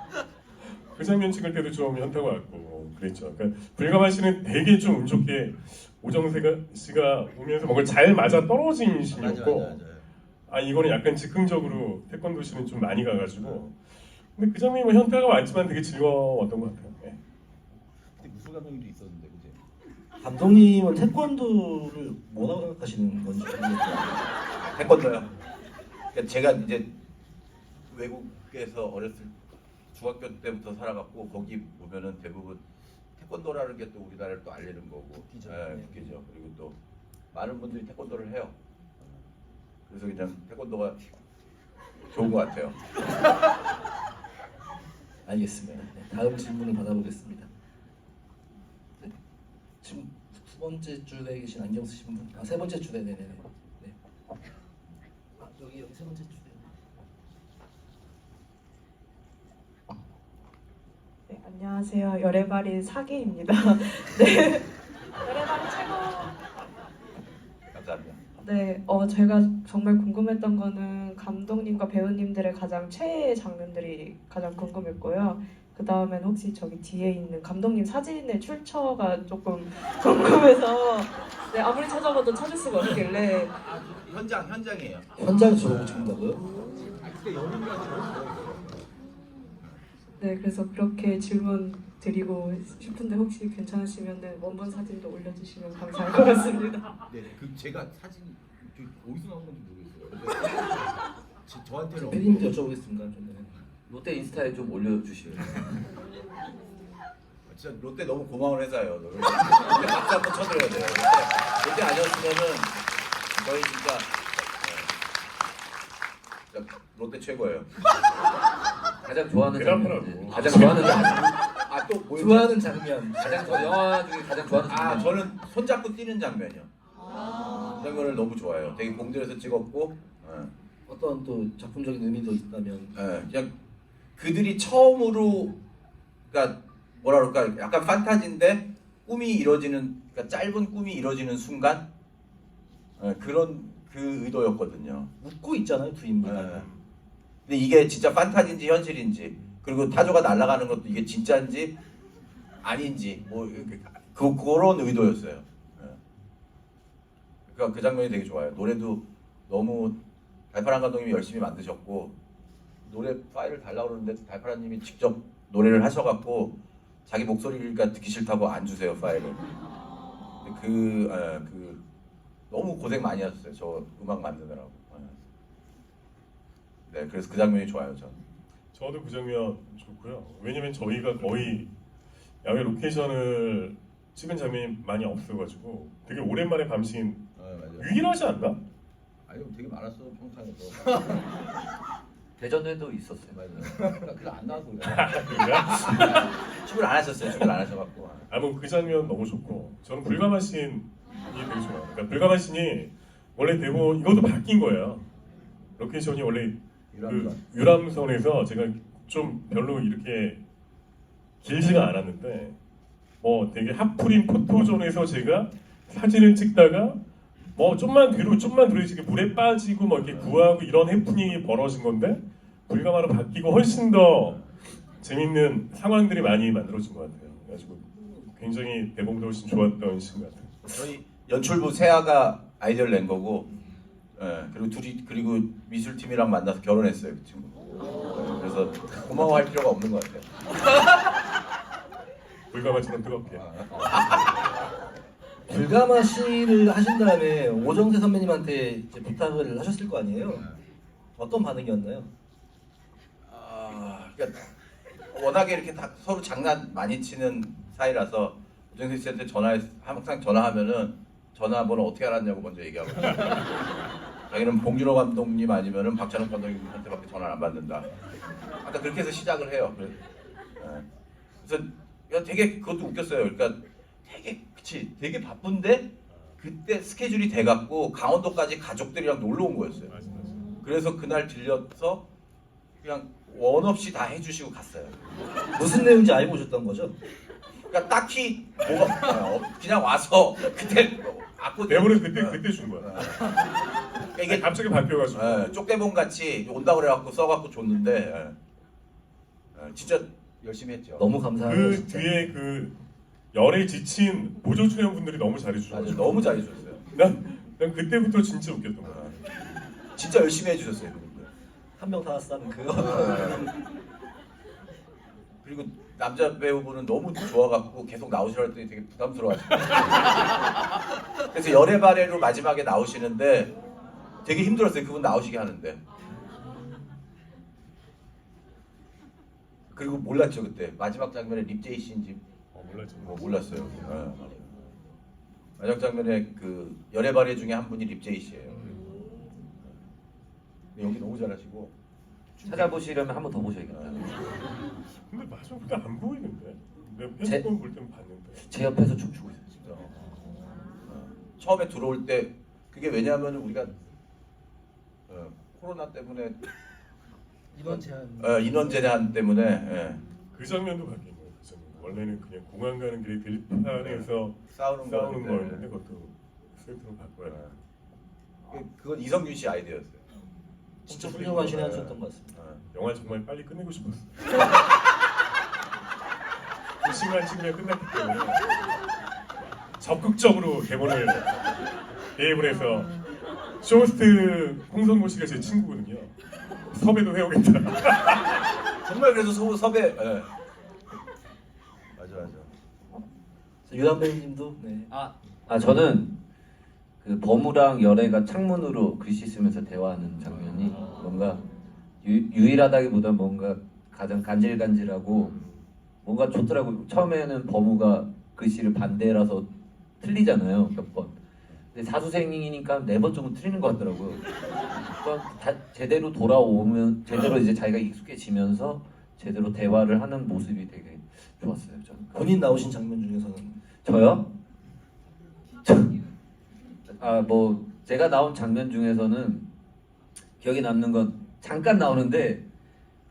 그 장면 찍을 때도 좀 현타가 왔고 그랬죠. 그러니까 불가만 씨는 되게 좀 운 좋게 오정세 씨가 오면서 뭔가 잘 맞아 떨어진 신이었고 아 이거는 약간 즉흥적으로 태권도 씨는 좀 많이 가가지고 근데 그 장면이 뭐 현타가 왔지만 되게 즐거웠던 것 같아요. 네. 그때 무술 감독님도 있었는데 그지? 감독님은 태권도를 뭐라고 생각하시는 건지 모르겠어요. 태권도요. 그러니까 제가 이제 외국에서 어렸을 중학교 때부터 살아갔고 거기 보면은 대부분 태권도라는 게 또 우리나라를 또 알리는 거고, 웃기죠. 웃기죠. 그리고 또 많은 분들이 태권도를 해요. 그래서 그냥 태권도가 좋은 것 같아요. 알겠습니다. 네, 다음 질문을 받아보겠습니다. 네. 지금 두 번째 줄에 계신 안경 쓰신 분, 세 번째 줄에 네네네. 네. 여기 세 번째 줄에. 네, 안녕하세요. 열애발이 사기입니다. 네, 열애발이 최고. 감사합니다. 네, 제가 정말 궁금했던 거는 감독님과 배우님들의 가장 최애 장면들이 가장 궁금했고요. 그 다음엔 혹시 저기 뒤에 있는 감독님 사진의 출처가 조금 궁금해서 네, 아무리 찾아봐도 찾을 수가 없길래 현장이에요. 현장 저러고 찍는다고요? 네, 그래서 그렇게 질문 드리고 싶은데 혹시 괜찮으시면 원본 사진도 올려주시면 감사할 것 같습니다. 네, 그 제가 사진 어디서 나온 건지 모르겠어요. 저한테는 PD님께 여쭤보겠습니다. 좀, 네. 롯데 인스타에 좀 올려주시요. 진짜 롯데 너무 고마운 회사예요. 롯데 박수 한번 쳐드려야 돼요. 롯데 아니었으면은 저희 진짜 롯데 최고예요. 가장 좋아하는 대답하라고. 장면. 가장 좋아하는 장면. 또 뭐 좋아하는 장면. 가장 영화 중에 가장 좋아하는 장면. 저는 손잡고 뛰는 장면이요. 그 장면을 너무 좋아해요. 되게 공들여서 찍었고, 어떤 또 작품적인 의미도 있다면. 그냥 그들이 처음으로, 그러니까 뭐라 그럴까, 약간 판타지인데 꿈이 이루어지는, 그러니까 짧은 꿈이 이루어지는 순간, 그런 그 의도였거든요. 웃고 있잖아요, 두 인물이. 근데 이게 진짜 판타지인지 현실인지, 그리고 타조가 날아가는 것도 이게 진짜인지 아닌지, 뭐 그런 의도였어요. 그러니까 그 장면이 되게 좋아요. 노래도 너무 달파란 감독님이 열심히 만드셨고, 노래 파일을 달라고 그러는데 달파란님이 직접 노래를 하셔갖고 자기 목소리가 듣기 싫다고 안 주세요, 파일을. 근데 너무 고생 많이 하셨어요, 저 음악 만드느라고. 네, 그래서 그 장면이 좋아요, 저는. 저도 그 장면 좋고요. 왜냐면 저희가 거의 야외 로케이션을 찍은 장면이 많이 없어가지고 되게 오랜만에 밤신 맞아요. 유일하지 않나? 아니 되게 많았어 평창에서. 대전에도 있었어요. 맞아요. 그래 안 나와서 그래. 그런가? 춤을 안 하셨어요, 춤을 안 하셔갖고. 뭐 그 장면 너무 좋고 저는 불가마 씬이 되게 좋아요. 그러니까 불가마 씬이 원래 대본 이것도 바뀐 거예요. 로케이션이 원래 그 유람선에서 제가 좀 별로 이렇게 길지가 않았는데 되게 핫프림 포토존에서 제가 사진을 찍다가 좀만 뒤로 이렇게 물에 빠지고 이렇게 구하고 이런 해프닝이 벌어진 건데 불가마로 바뀌고 훨씬 더 재밌는 상황들이 많이 만들어진 것 같아요. 그래가지고 굉장히 대본도 훨씬 좋았던 신 것 같아요. 저희 연출부 세아가 아이디어를 낸 거고, 그리고 미술팀이랑 만나서 결혼했어요, 그 친구. 그래서 고마워할 필요가 없는 것 같아요. 불가마처럼 뜨겁게. 불가마 씨를 하신 다음에 오정세 선배님한테 이제 부탁을 하셨을 거 아니에요? 어떤 반응이었나요? 그러니까 워낙에 이렇게 서로 장난 많이 치는 사이라서 오정세 씨한테 항상 전화하면은 전화번호 어떻게 알았냐고 먼저 얘기하거든요. 자기는 봉준호 감독님 아니면은 박찬욱 감독님한테밖에 전화를 안 받는다. 아까 그렇게 해서 시작을 해요. 그래서 야, 되게 그것도 웃겼어요. 그러니까 되게 바쁜데 그때 스케줄이 돼갖고 강원도까지 가족들이랑 놀러 온 거였어요. 맞아. 그래서 그날 들려서 그냥 원 없이 다 해주시고 갔어요. 무슨 내용인지 알고 오셨던 거죠? 그러니까 딱히 뭐가 그냥 와서 그때 아고 내보는 그때 준 거야. 이게 갑자기 바뀌어가지고. 쪽대본 같이 온다 그래갖고 써갖고 줬는데 진짜 열심히 했죠. 너무 감사해요. 그 진짜. 뒤에 그 열에 지친 보조 출연분들이 너무 맞아, 잘해주셔가지고. 너무 잘해줬어요. 난 그때부터 진짜 웃겼던 거야. 진짜 열심히 해주셨어요. 그분들. 한 명 다 왔다는 그거. 그리고 남자 배우분은 너무 좋아갖고 계속 나오시라 했더니 되게 부담스러워하시고 그래서 열의 발해로 마지막에 나오시는데 되게 힘들었어요. 그분 나오시게 하는데 그리고 몰랐죠 그때 마지막 장면에 립제이 씨인지 몰랐죠. 몰랐어요. 마지막 장면에 그 열의 발해 중에 한 분이 립제이 씨예요. 연기 너무 잘하시고 찾아보시려면 한 번 더 보셔야겠다. 근데 마지막부터 안 보이는데? 내가 제- 편집본 볼 때는 봤는데. 제 옆에서 춤추고 있어요. 진짜. 처음에 들어올 때 그게 왜냐하면 우리가 코로나 때문에 이번 제안. 인원 제한 때문에 그 장면도 바뀐 거예요. 그 장면. 원래는 그냥 공항 가는 길에 들판에서 싸우는 싸우는 거였는데 거였는데 그것도 세트로 바꿔야. 그건 이성균 씨 아이디어였어요. 진짜 훌륭한 신의 하셨던 것 같습니다. 영화 정말 빨리 끝내고 싶었어. 그 시간 찍으면 끝났기 때문에 적극적으로 개봉을 개입을 해서 쇼호스트 홍성모 씨가 제 친구거든요. 섭외도 해오겠다. 정말 그래서 섭외 맞아. 유한 배우님도 네. 저는 그 범우랑 열애가 창문으로 글씨 쓰면서 대화하는 장면이 뭔가 유일하다기보다 뭔가 가장 간질간질하고 뭔가 좋더라고요. 처음에는 범우가 글씨를 반대라서 틀리잖아요, 몇 번. 근데 사수생이니까 4번 정도 틀리는 것 같더라고요. 그러니까 제대로 돌아오면 제대로 이제 자기가 익숙해지면서 제대로 대화를 하는 모습이 되게 좋았어요. 저는. 본인 나오신 장면 중에서는 저요? 뭐 제가 나온 장면 중에서는 기억에 남는 건 잠깐 나오는데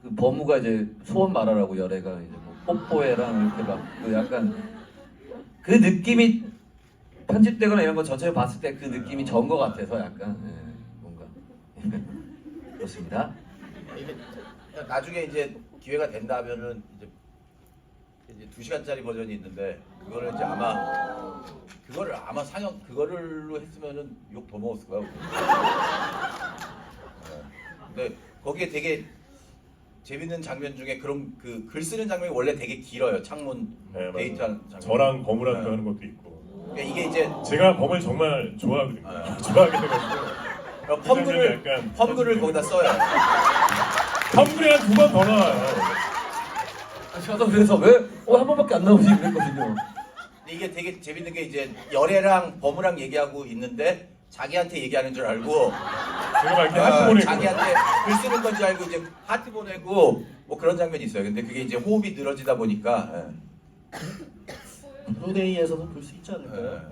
그 범우가 이제 소원 말하라고 열애가 이제 뭐 뽀뽀해랑 이렇게 막 그 약간 그 느낌이 편집되거나 이런 거 전체를 봤을 때 그 느낌이 전 것 같아서 약간 뭔가 그렇습니다. 이게 나중에 이제 기회가 된다면은 이제 2시간짜리 버전이 있는데 그거를 이제 아마 상영 그거를로 했으면은 욕 더 먹었을 거야. 근데 거기에 되게 재밌는 장면 중에 그런 그 글 쓰는 장면이 원래 되게 길어요. 창문 네, 맞아요. 데이트하는 장면. 저랑 범우랑 네. 하는 것도 있고. 그러니까 이게 이제 제가 범을 정말 좋아하거든요. 좋아하게 돼가지고. 펌글을 거기다 써요. 펌글이 한 2번 더 나와요. 저도 그래서 왜 한 번밖에 안 나오지 그랬거든요. 근데 이게 되게 재밌는 게 이제 열애랑 범우랑 얘기하고 있는데 자기한테 얘기하는 줄 알고 제가 막 이렇게 하트 보내고. 자기한테 글 쓰는 건지 알고 이제 하트 보내고 뭐 그런 장면이 있어요. 근데 그게 이제 호흡이 늘어지다 보니까 브로데이에서도 볼 수 있지 않을까요?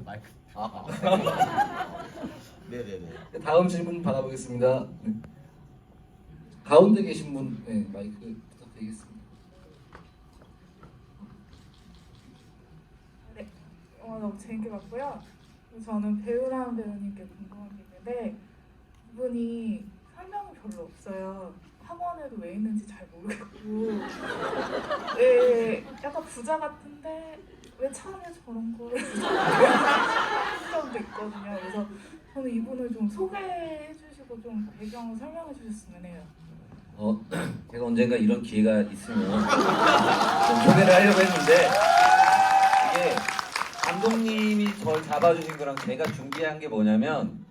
마이크. 네네네. 다음 질문 받아보겠습니다. 네. 가운데 계신 분 마이크 부탁드리겠습니다. 네, 너무 재밌게 봤고요. 저는 배우라는 배우님께 궁금한 게 있는데 이분이 설명이 별로 없어요. 학원에도 왜 있는지 잘 모르겠고 약간 부자 같은데 왜 차에 저런 거를 한 적도 있거든요. 그래서 저는 이분을 좀 소개해 주시고 좀 배경을 설명해 주셨으면 해요. 제가 언젠가 이런 기회가 있으면 좀 소개를 하려고 했는데 이게 감독님이 저를 잡아주신 거랑 제가 준비한 게 뭐냐면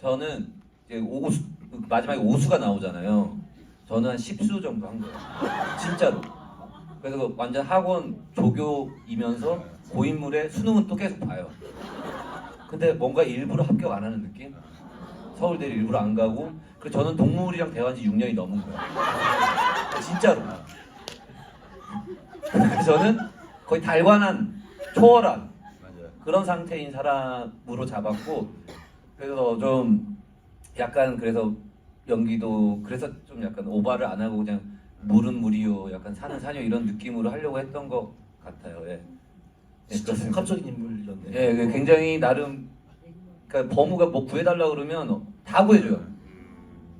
저는 이제 마지막에 오수가 나오잖아요. 저는 한 10수 정도 한 거예요. 진짜로. 그래서 완전 학원 조교이면서 고인물에 수능은 또 계속 봐요. 근데 뭔가 일부러 합격 안 하는 느낌? 서울대를 일부러 안 가고 그래서 저는 동물이랑 대화한 지 6년이 넘은 거예요. 진짜로. 그래서 저는 거의 달관한 초월한 맞아요. 그런 상태인 사람으로 잡았고 그래서 좀 약간 그래서 연기도 그래서 좀 약간 오바를 안 하고 그냥 물은 물이요 약간 산은 산이요 이런 느낌으로 하려고 했던 것 같아요. 예. 예, 진짜 그렇습니다. 복합적인 인물이었네. 예, 그 굉장히 나름 그러니까 범우가 뭐 구해달라 그러면 다 구해줘요.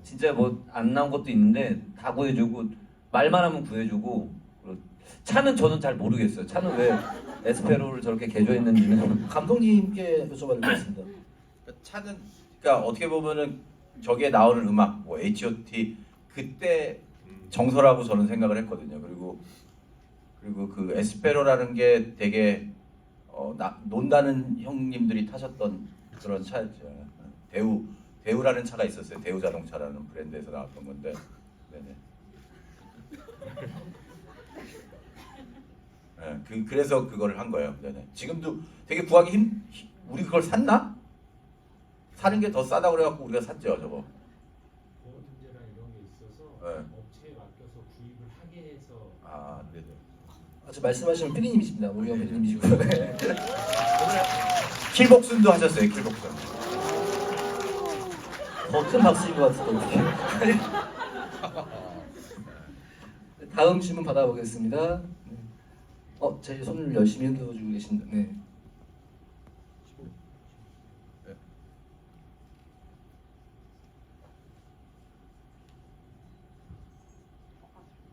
진짜 뭐 안 나온 것도 있는데 다 구해주고 말만 하면 구해주고 차는 저는 잘 모르겠어요. 차는 왜 에스페로를 저렇게 개조했는지는 감독님께 여쭤봐도 되겠습니다. 차는 그러니까 어떻게 보면은 저기에 나오는 음악 뭐 H.O.T 그때 정서라고 저는 생각을 했거든요. 그리고 그 에스페로라는 게 되게 논다는 형님들이 타셨던 그런 차였죠. 대우라는 차가 있었어요. 대우 자동차라는 브랜드에서 나왔던 건데, 네네. 네, 그래서 그걸 한 거예요. 네네. 지금도 되게 구하기 우리 그걸 샀나? 사는 게 더 싸다고 그래갖고 우리가 샀죠, 저거. 보호 문제랑 이런 게 있어서 네. 업체에 맡겨서 구입을 하게 해서 아, 네네. 아주 말씀하시는 피디님이십니다. 오리영 피디님이시고. 네. 킬복순도 하셨어요, 킬복순. 더 큰 박수인 것 같은데 어떻게? 다음 질문 받아보겠습니다. 제 손을 열심히 흔들어주고 계신데. 네.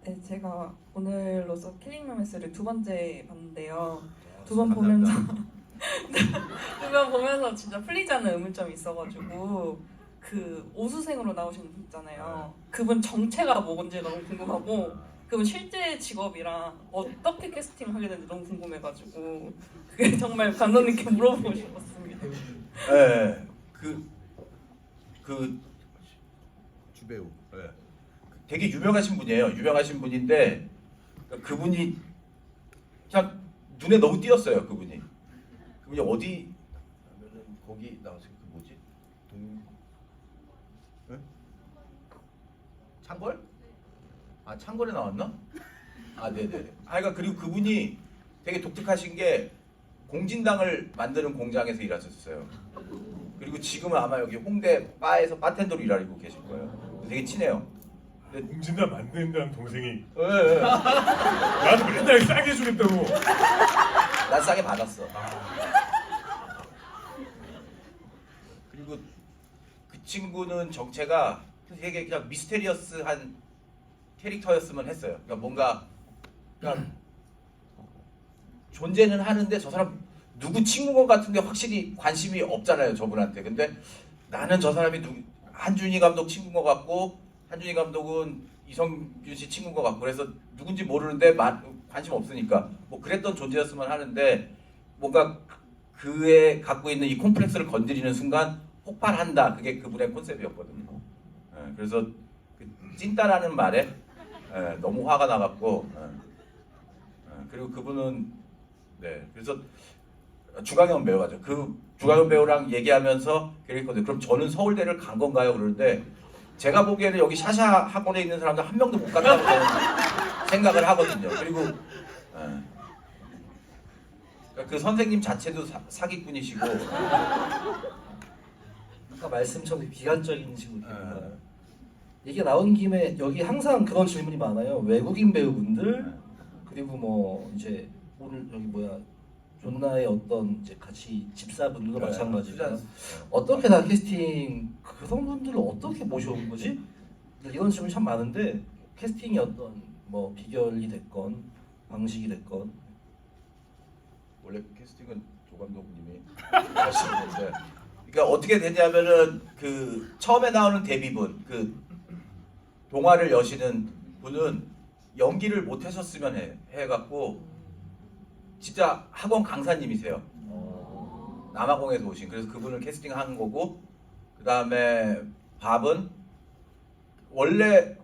네, 제가 오늘로서 킬링 로맨스를 두 번째 봤는데요. 두 번 보면서 두 번 보면서 진짜 풀리지 않는 의문점이 있어가지고 그 오수생으로 나오시는 분 있잖아요. 그분 정체가 뭔지 너무 궁금하고 그분 실제 직업이랑 어떻게 캐스팅하게 되는지 너무 궁금해가지고 그게 정말 감독님께 물어보고 싶었습니다. 네, 주배우. 네. 되게 유명하신 분이에요. 유명하신 분인데 그분이 그냥 눈에 너무 띄었어요. 그분이 어디 하면은 거기 나왔어요. 그 뭐지? 네? 창궐? 아 창궐에 나왔나? 아 네네. 하여간 그리고 그분이 되게 독특하신 게 공진당을 만드는 공장에서 일하셨어요. 그리고 지금은 아마 여기 홍대 바에서 바텐더로 일하고 계실 거예요. 되게 친해요. 공진단 만든다는 동생이 예. 나도 맨날 싸게 해주겠다고. 난 싸게 받았어. 그리고 그 친구는 정체가 되게 그냥 미스테리어스한 캐릭터였으면 했어요. 그러니까 뭔가 존재는 하는데 저 사람 누구 친구인 것 같은데 확실히 관심이 없잖아요, 저분한테. 근데 나는 저 사람이 한준희 감독 친구인 것 같고 한준희 감독은 이성균 씨 친구인 것 같고 그래서 누군지 모르는데 관심 없으니까 뭐 그랬던 존재였으면 하는데 뭔가 그의 갖고 있는 이 콤플렉스를 건드리는 순간 폭발한다. 그게 그분의 컨셉이었거든요. 예, 그래서 그 찐따라는 말에 너무 화가 나갖고 그리고 그분은 네 그래서 주강현 배우가죠. 그 주강현 배우랑 얘기하면서 그랬거든요. 그럼 저는 서울대를 간 건가요? 그러는데 제가 보기에는 여기 샤샤 학원에 있는 사람들 한 명도 못 갔다고 저는 생각을 하거든요. 그리고 그 선생님 자체도 사기꾼이시고 아까 말씀처럼 비관적인 친구입니다. 얘기가 나온 김에 여기 항상 그런 질문이 많아요. 외국인 배우분들 그리고 뭐 이제 오늘 여기 뭐야 존나의 어떤 이제 같이 집사분들도 마찬가지고 어떻게 다 캐스팅 그런 분들을 어떻게 모셔온 거지? 이런 질문이 참 많은데 캐스팅이 어떤 뭐 비결이 됐건 방식이 됐건 원래 캐스팅은 조 감독님이 하시는데 그러니까 어떻게 됐냐면은 그 처음에 나오는 데뷔분 그 동화를 여시는 분은 연기를 못 하셨으면 해갖고 진짜 학원 강사님이세요. 남아공에서 오신. 그래서 그분을 캐스팅한 거고 그 다음에 밥은 원래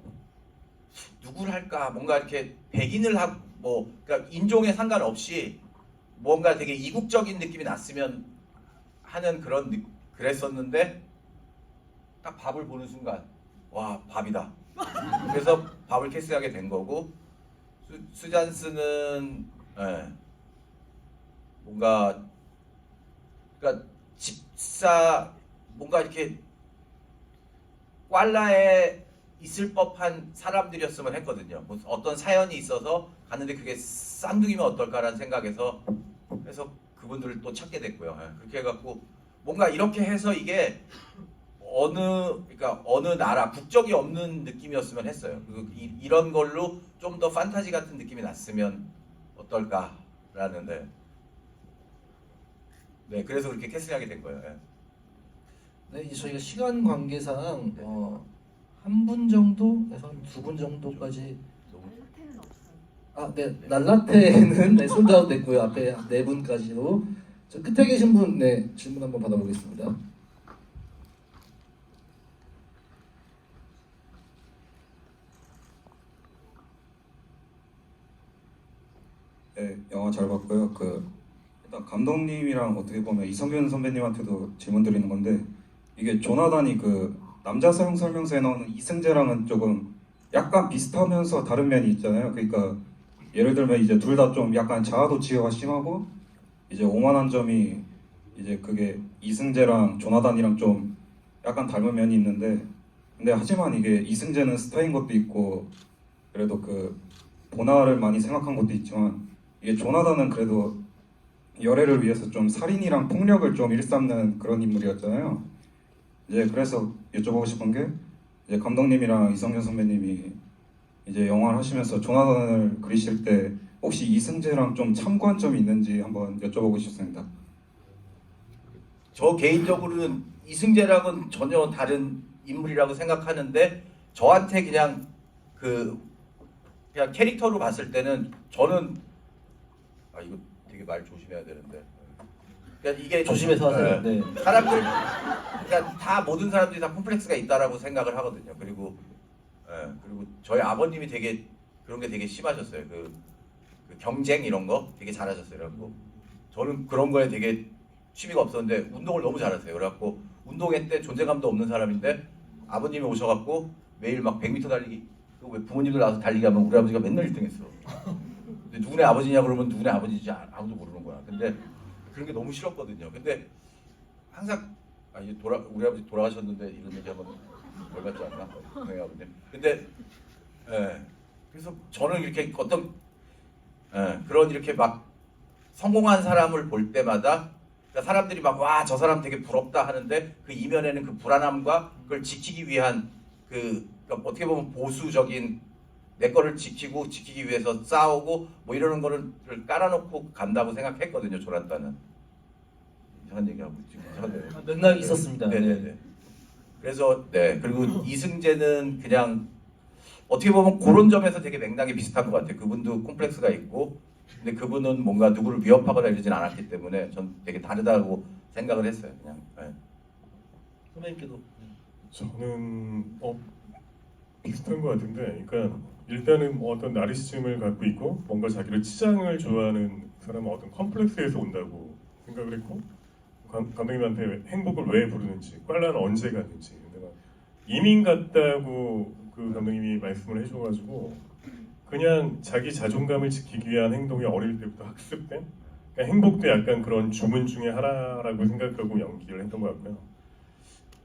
누구를 할까 뭔가 이렇게 백인을 하고 뭐 그러니까 인종에 상관없이 뭔가 되게 이국적인 느낌이 났으면 하는 그랬었는데 딱 밥을 보는 순간 와 밥이다. 그래서 밥을 캐스팅하게 된 거고 수잔스는 뭔가 그러니까 집사 뭔가 이렇게 꽐라에 있을 법한 사람들이었으면 했거든요. 뭐 어떤 사연이 있어서 갔는데 그게 쌍둥이면 어떨까라는 생각에서 해서 그분들을 또 찾게 됐고요. 그렇게 해갖고 뭔가 이렇게 해서 이게 어느 나라 국적이 없는 느낌이었으면 했어요. 이런 걸로 좀 더 판타지 같은 느낌이 났으면 어떨까라는 네 그래서 그렇게 캐스팅하게 된 거예요. 네, 이제 저희가 시간 관계상 한 분 정도에서 두 분 정도까지. 네, 날라테는 네, 솔드아웃 됐고요. 앞에 네 분까지로. 저 끝에 계신 분, 네, 질문 한번 받아보겠습니다. 네, 영화 잘 봤고요. 일단 감독님이랑 어떻게 보면 이성균 선배님한테도 질문 드리는 건데 이게 조나단이 남자 사용 설명서에 나오는 이승재랑은 조금 약간 비슷하면서 다른 면이 있잖아요. 그러니까 예를 들면 이제 둘 다 좀 약간 자아도취가 심하고 이제 오만한 점이 이제 그게 이승재랑 조나단이랑 좀 약간 닮은 면이 있는데 근데 하지만 이게 이승재는 스타인 것도 있고 그래도 보나를 많이 생각한 것도 있지만 이게 조나단은 그래도 열애를 위해서 좀 살인이랑 폭력을 좀 일삼는 그런 인물이었잖아요. 이제 그래서 여쭤보고 싶은 게 이제 감독님이랑 이성균 선배님이 이제 영화를 하시면서 조나단을 그리실 때 혹시 이승재랑 좀 참고한 점이 있는지 한번 여쭤보고 싶습니다. 저 개인적으로는 이승재랑은 전혀 다른 인물이라고 생각하는데 저한테 그냥 캐릭터로 봤을 때는 저는 이거 되게 말 조심해야 되는데 그러니까 이게 조심해서 하세요. 네. 사람들 그러니까 다 모든 사람들이 다 콤플렉스가 있다라고 생각을 하거든요. 그리고 저희 아버님이 되게 그런 게 되게 심하셨어요. 그 경쟁 이런 거 되게 잘하셨어요. 그래갖고 저는 그런 거에 되게 취미가 없었는데 운동을 너무 잘하세요. 그래갖고 운동회 때 존재감도 없는 사람인데 아버님이 오셔갖고 매일 막 100m 달리기 왜 부모님들 나와서 달리기 하면 우리 아버지가 맨날 1등했어. 근데 누구네 아버지냐 그러면 누구네 아버지인지 아무도 모르는 거야. 근데 그런 게 너무 싫었거든요. 근데 항상 이제 우리 아버지 돌아가셨는데 이런 얘기 하면 뭘 같지 않나? 네, 아버님. 근데 그래서 저는 이렇게 그런 이렇게 막 성공한 사람을 볼 때마다 그러니까 사람들이 막 와 저 사람 되게 부럽다 하는데 그 이면에는 그 불안함과 그걸 지키기 위한 그러니까 어떻게 보면 보수적인 내 거를 지키기 위해서 싸우고 뭐 이러는 거를 깔아놓고 간다고 생각했거든요. 조나단은 이상한 얘기하고 지금 이상한데요. 맥락이 있었습니다. 네네네. 그래서 그리고 이승재는 그냥 어떻게 보면 그런 점에서 되게 맥락이 비슷한 것 같아요. 그분도 콤플렉스가 있고 근데 그분은 뭔가 누구를 위협하거나 이러진 않았기 때문에 전 되게 다르다고 생각을 했어요. 그냥. 선배님께도. 저는 비슷한 것 같은데, 그러니까 일단은 어떤 나르시즘을 갖고 있고 뭔가 자기를 치장을 좋아하는 사람은 어떤 컴플렉스에서 온다고 생각을 했고 감독님한테 행복을 왜 부르는지, 꽐라는 언제 갔는지, 근데 막 이민 갔다고 그 감독님이 말씀을 해줘가지고 그냥 자기 자존감을 지키기 위한 행동이 어릴 때부터 학습된 그러니까 행복도 약간 그런 주문 중에 하나라고 생각하고 연기를 했던 것 같고요.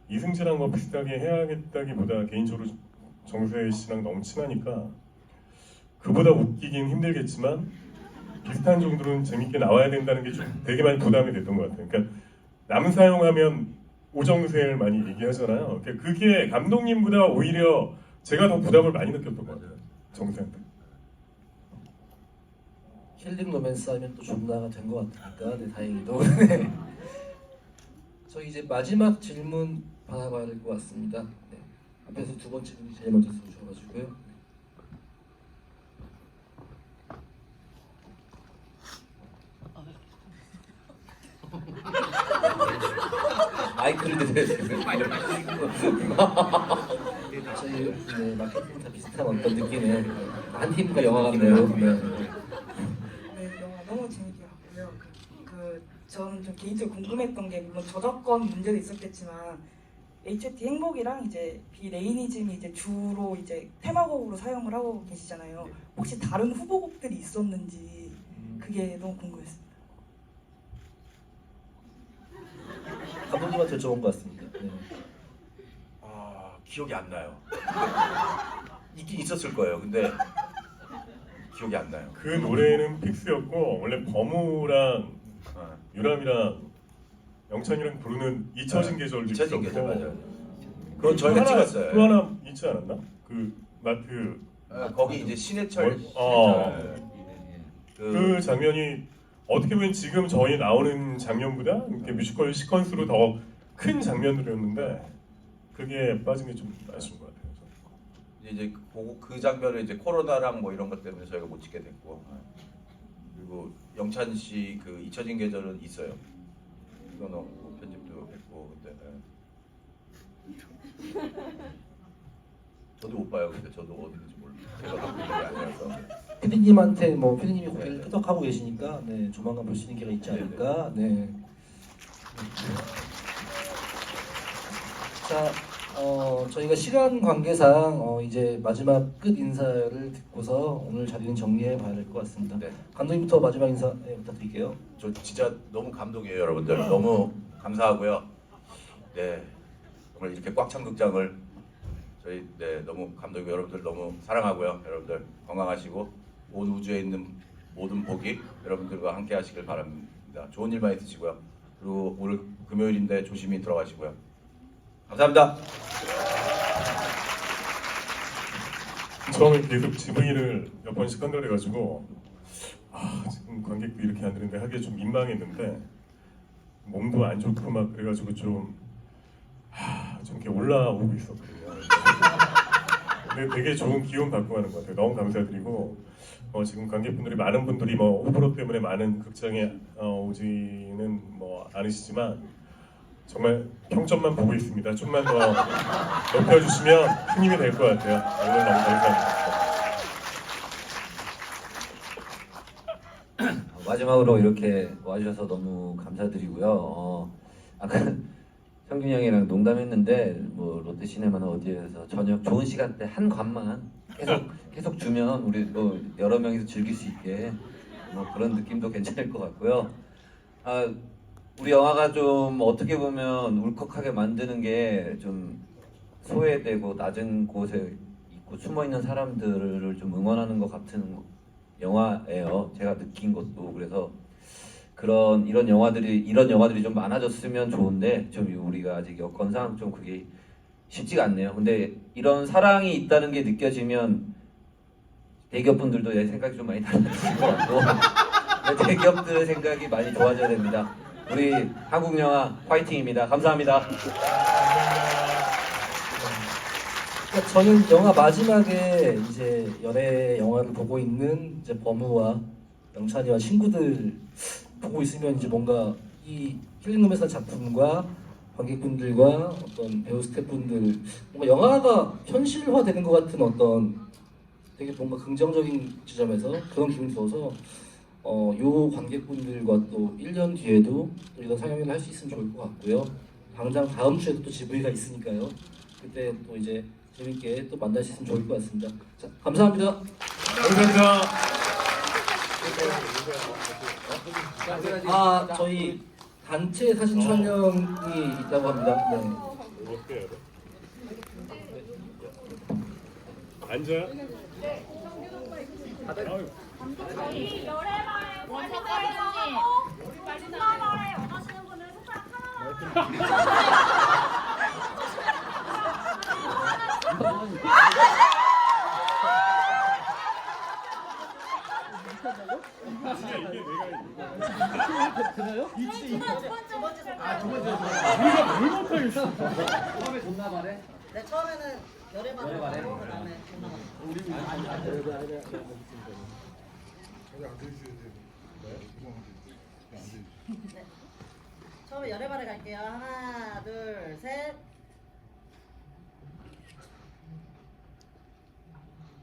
이승재랑 뭐 비슷하게 해야겠다기보다 개인적으로 정세 씨랑 너무 친하니까 그보다 웃기긴 힘들겠지만 비슷한 정도로는 재밌게 나와야 된다는 게 좀 되게 많이 부담이 됐던 것 같아요. 그러니까 남 사용하면 오정세를 많이 얘기하잖아요. 그러니까 그게 감독님보다 오히려 제가 더 부담을 많이 느꼈던 것 같아요. 정세한테. 힐링 로맨스 하면 또 존나가 된 것 같으니까 네, 다행히도. 네. 저희 이제 마지막 질문 받아봐야 될 것 같습니다. 네. 앞에서 두 번째 분이 제일 먼저 써주셔가지고요. 마이크를 드려야 되는 저희 마케팅 다 비슷한 어떤 느낌의 한 팀과 영화 같네요. 네, 영화 너무 재밌게 봤고요. 저는 좀 개인적으로 궁금했던 게 물론 저작권 문제도 있었겠지만 H.O.T 행복이랑 이제 비레이니즘이 이제 주로 이제 테마곡으로 사용을 하고 계시잖아요. 혹시 다른 후보곡들이 있었는지 그게 너무 궁금했습니다. 감독님한테 여쭤본 것 같습니다. 네. 아 기억이 안 나요. 있긴 있었을 거예요. 근데 기억이 안 나요. 그 노래는 픽스였고 원래 범우랑 유람이랑 영찬이랑 부르는 잊혀진 계절도 잊혀진 있었고 계절 맞아요. 그건 저희가 또 하나, 찍었어요. 또 하나 있지 않았나? 그 마트 거기 이제 신해철. 그 장면이 어떻게 보면 지금 저희 나오는 장면보다 이렇게 뮤지컬 시퀀스로 더 큰 장면들이었는데 그게 빠진 게 좀 아쉬운 것 같아요. 이제 그 장면을 이제 코로나랑 뭐 이런 것 때문에 저희가 못 찍게 됐고, 그리고 영찬 씨 그 잊혀진 계절은 있어요. 이거 넣고 편집도 했고 근데 저도 못 봐요. 근데 저도 어디든지 몰라요. 제가 갖고 있는 게 아니라서. 피디님한테 뭐 피디님이 고개를 끄덕하고 계시니까 네, 조만간 볼 수 있는 기회가 있지 않을까. 네. 자, 저희가 시간 관계상 이제 마지막 끝 인사를 듣고서 오늘 자리는 정리해 봐야 될 것 같습니다. 네. 감독님부터 마지막 인사 부탁드릴게요. 저 진짜 너무 감동이에요, 여러분들. 너무 감사하고요. 네, 정말 이렇게 꽉 찬 극장을 저희 너무 감동이고 여러분들 너무 사랑하고요. 여러분들 건강하시고 온 우주에 있는 모든 복이 여러분들과 함께 하시길 바랍니다. 좋은 일만 있으시고요. 그리고 오늘 금요일인데 조심히 들어가시고요. 감사합니다. 처음에 계속 GV를 몇 번씩 건드려가지고 지금 관객도 이렇게 안 되는데 하기에 좀 민망했는데 몸도 안 좋고 막 그래가지고 좀 이렇게 올라오고 있었거든요. 근데 되게 좋은 기운 받고 가는 것 같아요. 너무 감사드리고 지금 관객분들이 많은 분들이 뭐 호불호 때문에 많은 극장에 오지는 뭐 않으시지만 정말 평점만 보고 있습니다. 좀만 더 높여주시면 큰 힘이 될 것 같아요. 오늘 너무 감사합니다. 마지막으로 이렇게 와주셔서 너무 감사드리고요. 아까 형균이 형이랑 농담했는데 뭐 롯데시네마나 어디에서 저녁 좋은 시간대 한 관만 계속 주면 우리 뭐 여러 명이서 즐길 수 있게 뭐 그런 느낌도 괜찮을 것 같고요. 우리 영화가 좀 어떻게 보면 울컥하게 만드는 게 좀 소외되고 낮은 곳에 있고 숨어 있는 사람들을 좀 응원하는 것 같은 영화예요. 제가 느낀 것도 그래서 이런 영화들이 좀 많아졌으면 좋은데 좀 우리가 아직 여건상 좀 그게 쉽지가 않네요. 근데 이런 사랑이 있다는 게 느껴지면 대기업분들도 내 생각이 좀 많이 달라질 것 같고 대기업들 생각이 많이 좋아져야 됩니다. 우리 한국 영화 화이팅입니다. 감사합니다. 저는 영화 마지막에 이제 열애 영화를 보고 있는 이제 범우와 영찬이와 친구들 보고 있으면 이제 뭔가 이 힐링룸에서 작품과 관객분들과 어떤 배우 스태프분들 뭔가 영화가 현실화되는 것 같은 어떤 되게 뭔가 긍정적인 지점에서 그런 기분이 들어서 요 관객분들과 또 1년 뒤에도 또 이런 상영회를 할 수 있으면 좋을 것 같고요. 당장 다음 주에도 또 GV가 있으니까요. 그때 또 이제 재밌게 또 만날 수 있으면 좋을 것 같습니다. 자, 감사합니다. 감사합니다. 저희 단체 사진 촬영이 있다고 합니다. 네. 어떻게 해야 돼? 앉아요? 저희 열애마을 원사장님 주말에 원하시는 분은 손가락 하나만 우리가 뭘 못하겠어. 처음에 존나 말해? 네, 처음에는 열애마을 하고 그다음에 존나 말해. 네. 처음에 열애발에 갈게요. 하나, 둘, 셋.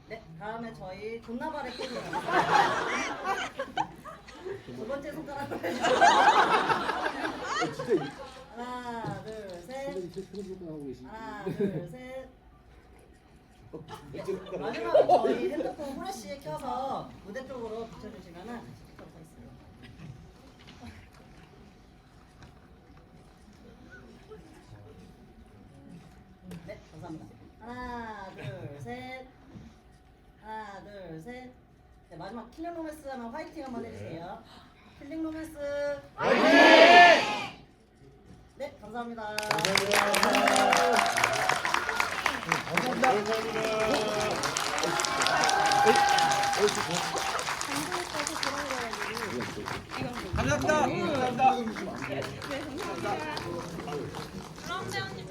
네, 다음에 저희 존나발에 포즈. 두 번째 손가락으로 해주세요. 하나, 둘, 셋. 둘, 셋. 마지막으로 저희 핸드폰 후레쉬 켜서 무대 쪽으로 비춰주시면은 하도록 하겠습니다. 네, 감사합니다. 하나, 둘, 셋. 하나, 둘, 셋. 네, 마지막 킬링 로맨스 하면 화이팅 한번 해주세요. 킬링 로맨스 화이팅! 네, 감사합니다. 감사합니다. 그럼 배우님